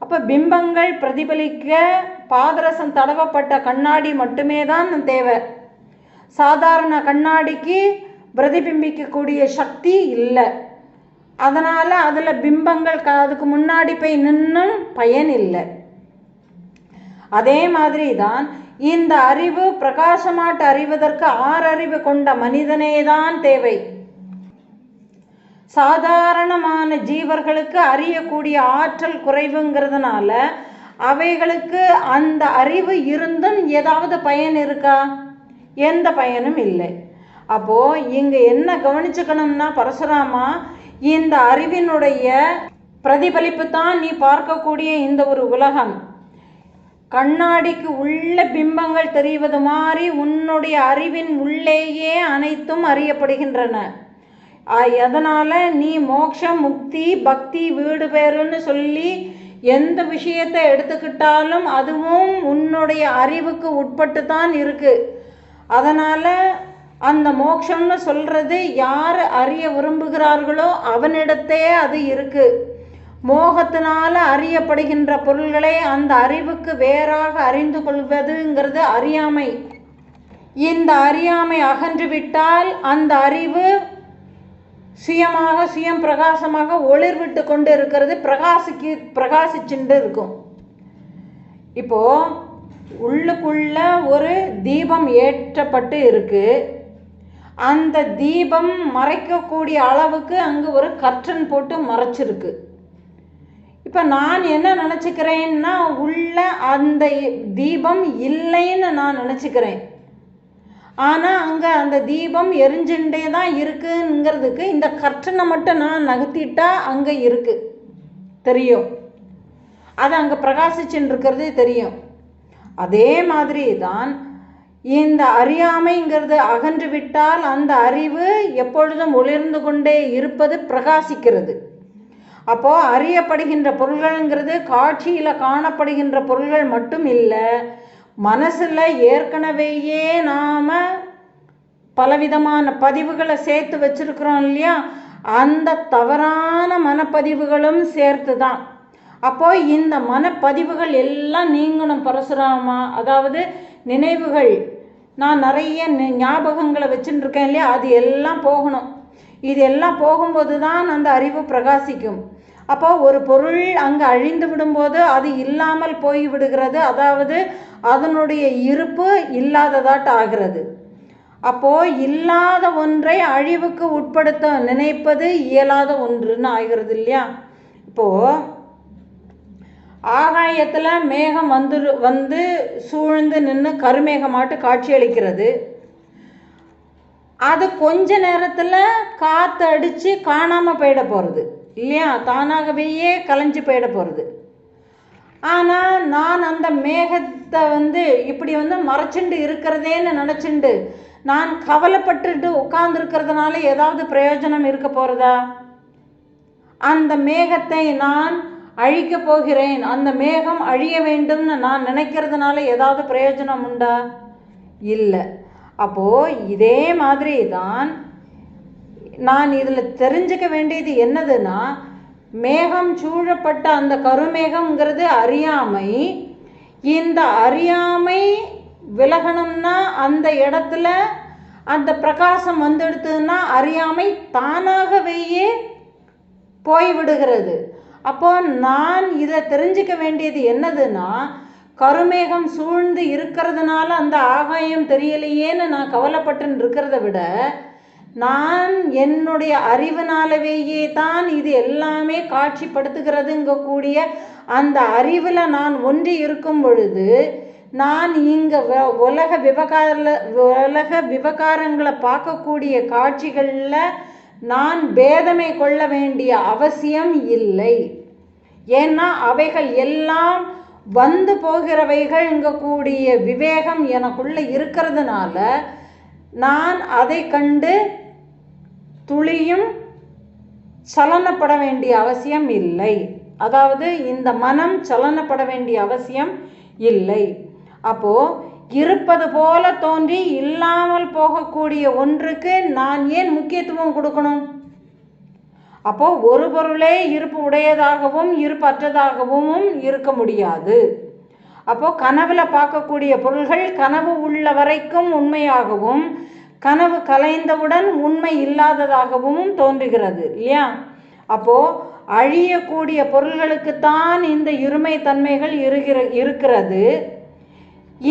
அப்போ பிம்பங்கள் பிரதிபலிக்க பாதரசம் தடவப்பட்ட கண்ணாடி மட்டுமே தான் தேவை. சாதாரண கண்ணாடிக்கு பிரதிபிம்பிக்கக்கூடிய சக்தி இல்லை. அதனால் அதில் பிம்பங்கள் அதுக்கு முன்னாடி போய் நின்னும் பயன் இல்லை. அதே மாதிரி தான் இந்த அறிவு பிரகாசமாட்டு அறிவதற்கு 6 அறிவு கொண்ட மனிதனே தான் தேவை. சாதாரணமான ஜீவர்களுக்கு அறியக்கூடிய ஆற்றல் குறைவுங்கிறதுனால அவைகளுக்கு அந்த அறிவு இருந்தும் ஏதாவது பயன் இருக்கா? எந்த பயனும் இல்லை. அப்போ இங்க என்ன கவனிச்சுக்கணும்னா, பரசுராமா, இந்த அறிவினுடைய பிரதிபலிப்பு தான் நீ பார்க்கக்கூடிய இந்த ஒரு உலகம். கண்ணாடிக்கு உள்ள பிம்பங்கள் தெரிவது மாதிரி உன்னுடைய அறிவின் உள்ளேயே அனைத்தும் அறியப்படுகின்றன. அதனால நீ மோட்சம், முக்தி, பக்தி, வீடு பேருன்னு சொல்லி எந்த விஷயத்தை எடுத்துக்கிட்டாலும் அதுவும் உன்னுடைய அறிவுக்கு உட்பட்டு தான் இருக்கு. அதனால அந்த மோட்சம்னு சொல்றது யார் அறிய விரும்புகிறார்களோ அவனிடத்தே அது இருக்கு. மோகத்தினால அறியப்படுகின்ற பொருள்களை அந்த அறிவுக்கு வேறாக அறிந்து கொள்வதுங்கிறது அறியாமை. இந்த அறியாமை அகன்றுவிட்டால் அந்த அறிவு சுயமாக சுயம் பிரகாசமாக ஒளிர்விட்டு கொண்டு இருக்கிறது, பிரகாசிச்சுட்டு இருக்கும். இப்போ உள்ளுக்குள்ள ஒரு தீபம் ஏற்றப்பட்டு இருக்கு. அந்த தீபம் மறைக்கக்கூடிய அளவுக்கு அங்கு ஒரு கர்டன் போட்டு மறைச்சிருக்கு. இப்போ நான் என்ன நினச்சிக்கிறேன்னா, உள்ள அந்த தீபம் இல்லைன்னு நான் நினச்சிக்கிறேன். ஆனால் அங்கே அந்த தீபம் எரிஞ்சுட்டே தான் இருக்குங்கிறதுக்கு இந்த கர்டனை மட்டும் நான் நகர்த்திட்டா அங்கே இருக்கு தெரியும், அது அங்கே பிரகாசிச்சுன்னு இருக்கிறது தெரியும். அதே மாதிரி தான் இந்த அறியாமைங்கிறது அகன்று விட்டால் அந்த அறிவு எப்பொழுதும் ஒளிர்ந்து கொண்டே இருப்பது பிரகாசிக்கிறது. அப்போ அறியப்படுகின்ற பொருள்கள்ங்கிறது காட்சியில் காணப்படுகின்ற பொருள்கள் மட்டும் இல்லை, மனசில் ஏற்கனவேயே நாம் பலவிதமான பதிவுகளை சேர்த்து வச்சிருக்கிறோம் இல்லையா, அந்த தவறான மனப்பதிவுகளும் சேர்த்து தான். அப்போ இந்த மனப்பதிவுகள் எல்லாம் நீங்கணும் பரசுராமா. அதாவது நினைவுகள், நான் நிறைய ஞாபகங்களை வச்சுட்டு இருக்கேன் இல்லையா, அது எல்லாம் போகணும். இது எல்லாம் போகும்போது தான் அந்த அறிவு பிரகாசிக்கும். அப்போ ஒரு பொருள் அங்கே அழிந்து விடும்போது அது இல்லாமல் போய் விடுகிறது, அதாவது அதனுடைய இருப்பு இல்லாததாட்டு ஆகிறது. அப்போ இல்லாத ஒன்றை அழிவுக்கு உட்படுத்த நினைப்பது இயலாத ஒன்றுன்னு ஆகிறது இல்லையா. இப்போ ஆகாயத்தில் மேகம் வந்து சூழ்ந்து நின்று கருமேகமாட்டு காட்சி அளிக்கிறது. அது கொஞ்ச நேரத்தில் காற்று அடித்து காணாமல் போயிட போகிறது இல்லையா, தானாகவே கலைஞ்சு போயிட போகிறது. ஆனால் நான் அந்த மேகத்தை இப்படி மறைச்சுண்டு இருக்கிறதேன்னு நினச்சிண்டு நான் கவலைப்பட்டுட்டு உட்கார்ந்துருக்கிறதுனால ஏதாவது பிரயோஜனம் இருக்க போகிறதா? அந்த மேகத்தை நான் அழிக்க போகிறேன், அந்த மேகம் அழிய வேண்டும்னு நான் நினைக்கிறதுனால ஏதாவது பிரயோஜனம் உண்டா? இல்லை. அப்போது இதே மாதிரி தான் நான் இதில் தெரிஞ்சுக்க வேண்டியது என்னதுன்னா, மேகம் சூழப்பட்ட அந்த கருமேகம்ங்கிறது அறியாமை. இந்த அறியாமை விலகணும்னா அந்த இடத்துல அந்த பிரகாசம் வந்துடுத்துன்னா அறியாமை தானாகவே போய்விடுகிறது. அப்போ நான் இதை தெரிஞ்சுக்க வேண்டியது என்னதுன்னா, கருமேகம் சூழ்ந்து இருக்கிறதுனால அந்த ஆகாயம் தெரியலையேன்னு நான் கவலைப்பட்டு இருக்கிறத விட, நான் என்னுடைய அறிவினாலவேயே தான் இது எல்லாமே காட்சிப்படுத்துகிறதுங்க கூடிய அந்த அறிவில் நான் ஒன்றி இருக்கும் பொழுது, நான் இங்கே உலக விவகாரங்களை பார்க்கக்கூடிய காட்சிகளில் நான் பேதமை கொள்ள வேண்டிய அவசியம் இல்லை. ஏன்னா அவைகள் எல்லாம் வந்து போகிறவைகள்ங்க கூடிய விவேகம் எனக்குள்ளே இருக்கிறதுனால நான் அதை கண்டு துளியும் சலனப்பட வேண்டிய அவசியம் இல்லை. அதாவது இந்த மனம் சலனப்பட வேண்டிய அவசியம் இல்லை. அப்போது இருப்பது போல தோன்றி இல்லாமல் போகக்கூடிய ஒன்றுக்கு நான் ஏன் முக்கியத்துவம் கொடுக்கணும்? அப்போது ஒரு பொருளே இருப்பு உடையதாகவும் இருப்பற்றதாகவும் இருக்க முடியாது. அப்போது கனவுல பார்க்கக்கூடிய பொருள்கள் கனவு உள்ள வரைக்கும் உண்மையாகவும் கனவு கலைந்தவுடன் உண்மை இல்லாததாகவும் தோன்றுகிறது இல்லையா. அப்போது அழியக்கூடிய பொருள்களுக்குத்தான் இந்த இருமை தன்மைகள் இருக்கிறது.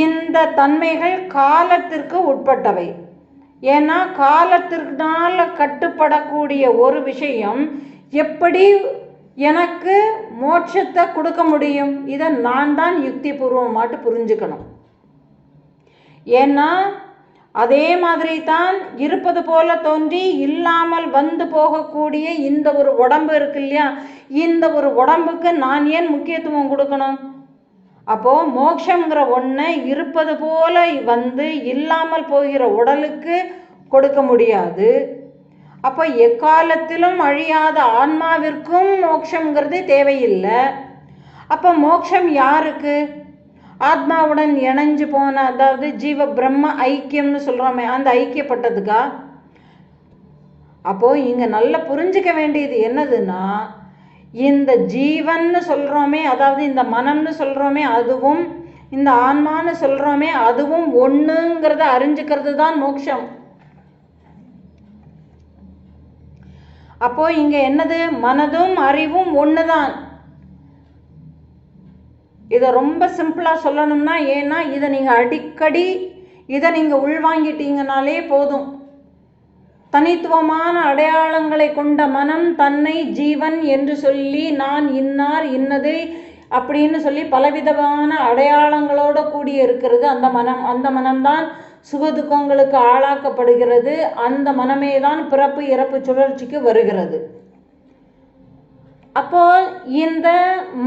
இந்த தன்மைகள் காலத்திற்கு உட்பட்டவை. ஏன்னா காலத்தினால கட்டுப்படக்கூடிய ஒரு விஷயம் எப்படி எனக்கு மோட்சத்தை கொடுக்க முடியும்? இதை நான் தான் யுக்தி பூர்வமாட்டு புரிஞ்சுக்கணும். ஏன்னா அதே மாதிரி தான் இருப்பது போல தோன்றி இல்லாமல் வந்து போகக்கூடிய இந்த ஒரு உடம்பு இருக்கு இல்லையா, இந்த ஒரு உடம்புக்கு நான் ஏன் முக்கியத்துவம் கொடுக்கணும்? அப்போது மோட்சங்கிற ஒன்றை இருப்பது போல வந்து இல்லாமல் போகிற உடலுக்கு கொடுக்க முடியாது. அப்போ எக்காலத்திலும் அழியாத ஆன்மாவிற்கும் மோட்சங்கிறது தேவையில்லை. அப்போ மோட்சம் யாருக்கு? ஆத்மாவுடன் இணைஞ்சு போன, அதாவது ஜீவ பிரம்ம ஐக்கியம்னு சொல்கிறோமே, அந்த ஐக்கியப்பட்டதுக்கா? அப்போது இங்கே நல்லா புரிஞ்சிக்க வேண்டியது என்னதுன்னா, இந்த ஜீவன்னு சொல்கிறோமே, அதாவது இந்த மனம்னு சொல்கிறோமே அதுவும், இந்த ஆன்மான்னு சொல்கிறோமே அதுவும் ஒன்றுங்கிறத அறிஞ்சுக்கிறது தான் மோட்சம். அப்போ இங்க என்னது? மனதும் அறிவும் ஒன்று தான். இதை ரொம்ப சிம்பிளா சொல்லணும்னா, ஏன்னா இதை நீங்க அடிக்கடி இதை நீங்க உள்வாங்கிட்டீங்கனாலே போதும். தனித்துவமான அடையாளங்களை கொண்ட மனம் தன்னை ஜீவன் என்று சொல்லி, நான் இன்னார் இன்னது அப்படின்னு சொல்லி பலவிதமான அடையாளங்களோட கூடி இருக்கிறது அந்த மனம். அந்த மனம்தான் சுகதுக்கங்களுக்கு ஆளாக்கப்படுகிறது. அந்த மனமே தான் பிறப்பு இறப்பு சுழற்சிக்கு வருகிறது. அப்போ இந்த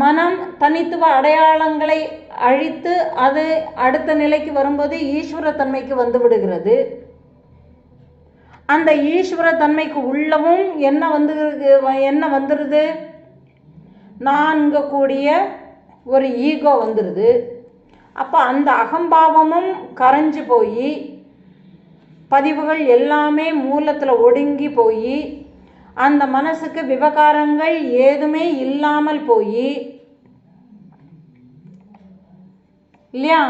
மனம் தனித்துவ அடையாளங்களை அழித்து அது அடுத்த நிலைக்கு வரும்போது ஈஸ்வர தன்மைக்கு வந்து விடுகிறது. அந்த ஈஸ்வர தன்மைக்கு உள்ளவும் என்ன வந்துடுது? நான்கு கூடிய ஒரு ஈகோ வந்துடுது. அப்போ அந்த அகம்பாவமும் கரைஞ்சு போய் பதிவுகள் எல்லாமே மூலத்தில் ஒடுங்கி போய் அந்த மனசுக்கு விவகாரங்கள் ஏதுமே இல்லாமல் போய் இல்லையா?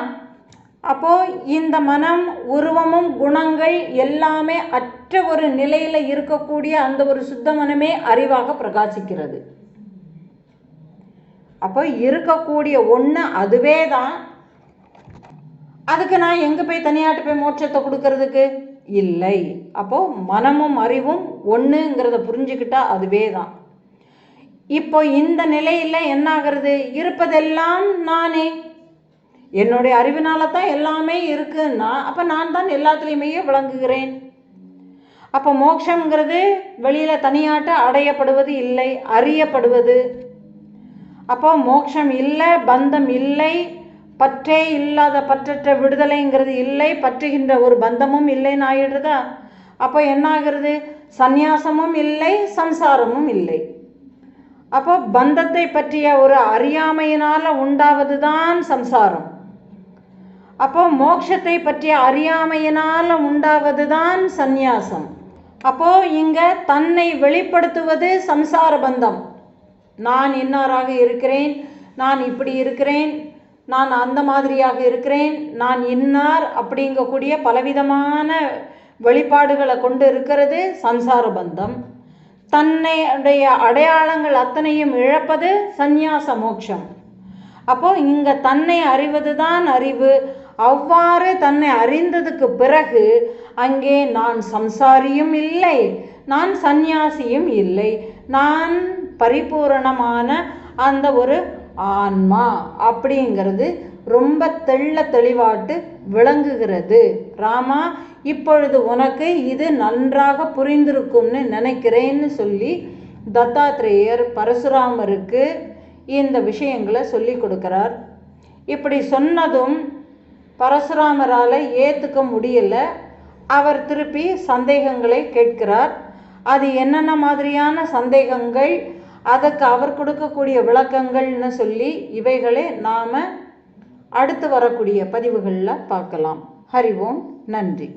அப்போ இந்த மனம் உருவமும் குணங்கள் எல்லாமே அற்ற ஒரு நிலையில இருக்கக்கூடிய அந்த ஒரு சுத்த மனமே அறிவாக பிரகாசிக்கிறது. அப்போ இருக்கக்கூடிய ஒன்று அதுவே தான். அதுக்கு நான் எங்கே போய் தனியாட்டு போய் மோட்சத்தை கொடுக்கறதுக்கு இல்லை. அப்போ மனமும் அறிவும் ஒன்றுங்கிறத புரிஞ்சுக்கிட்டா அதுவே தான். இப்போ இந்த நிலையில் என்ன ஆகிறது? இருப்பதெல்லாம் நானே, என்னுடைய அறிவினால தான் எல்லாமே இருக்குன்னா அப்போ நான் தான் எல்லாத்துலேயுமே விளங்குகிறேன். அப்போ மோட்சங்கிறது வெளியில் தனியாட்டு அடையப்படுவது இல்லை, அறியப்படுவது. அப்போ மோட்சம் இல்லை, பந்தம் இல்லை, பற்றே இல்லாத பற்றற்ற விடுதலைங்கிறது இல்லை, பற்றுகின்ற ஒரு பந்தமும் இல்லைன்னு ஆயிடுறதா? அப்போ என்ன ஆகிறது? சந்நியாசமும் இல்லை, சம்சாரமும் இல்லை. அப்போ பந்தத்தை பற்றிய ஒரு அறியாமையினால் உண்டாவது தான் சம்சாரம். அப்போ மோட்சத்தை பற்றிய அறியாமையினால் உண்டாவது தான் சந்நியாசம். அப்போ இங்க தன்னை வெளிப்படுத்துவது சம்சார பந்தம். நான் இன்னாராக இருக்கிறேன், நான் இப்படி இருக்கிறேன், நான் அந்த மாதிரியாக இருக்கிறேன், நான் இன்னார் அப்படிங்கக்கூடிய பலவிதமான வெளிப்பாடுகளை கொண்டு இருக்கிறது சம்சார பந்தம். தன்னுடைய அடையாளங்கள் அத்தனையும் இழப்பது சந்நியாச மோட்சம். அப்போ இங்க தன்னை அறிவது தான் அறிவு. அவ்வாறு தன்னை அறிந்ததுக்கு பிறகு அங்கே நான் சம்சாரியும் இல்லை, நான் சந்நியாசியும் இல்லை, நான் பரிபூரணமான அந்த ஒரு ஆன்மா அப்படிங்கிறது ரொம்ப தெளிவாட்டு விளங்குகிறது. ராமா, இப்பொழுது உனக்கு இது நன்றாக புரிந்திருக்கும்னு நினைக்கிறேன்னு சொல்லி தத்தாத்ரேயர் பரசுராமருக்கு இந்த விஷயங்களை சொல்லி கொடுக்கிறார். இப்படி சொன்னதும் பரசுராமரால் ஏற்றுக்க முடியல. அவர் திருப்பி சந்தேகங்களை கேட்கிறார். அது என்னென்ன மாதிரியான சந்தேகங்கள், அதுக்கு அவர் கொடுக்கக்கூடிய விளக்கங்கள்னு சொல்லி இவைகளை நாம் அடுத்து வரக்கூடிய பதிவுகளில் பார்க்கலாம். ஹரி ஓம். நன்றி.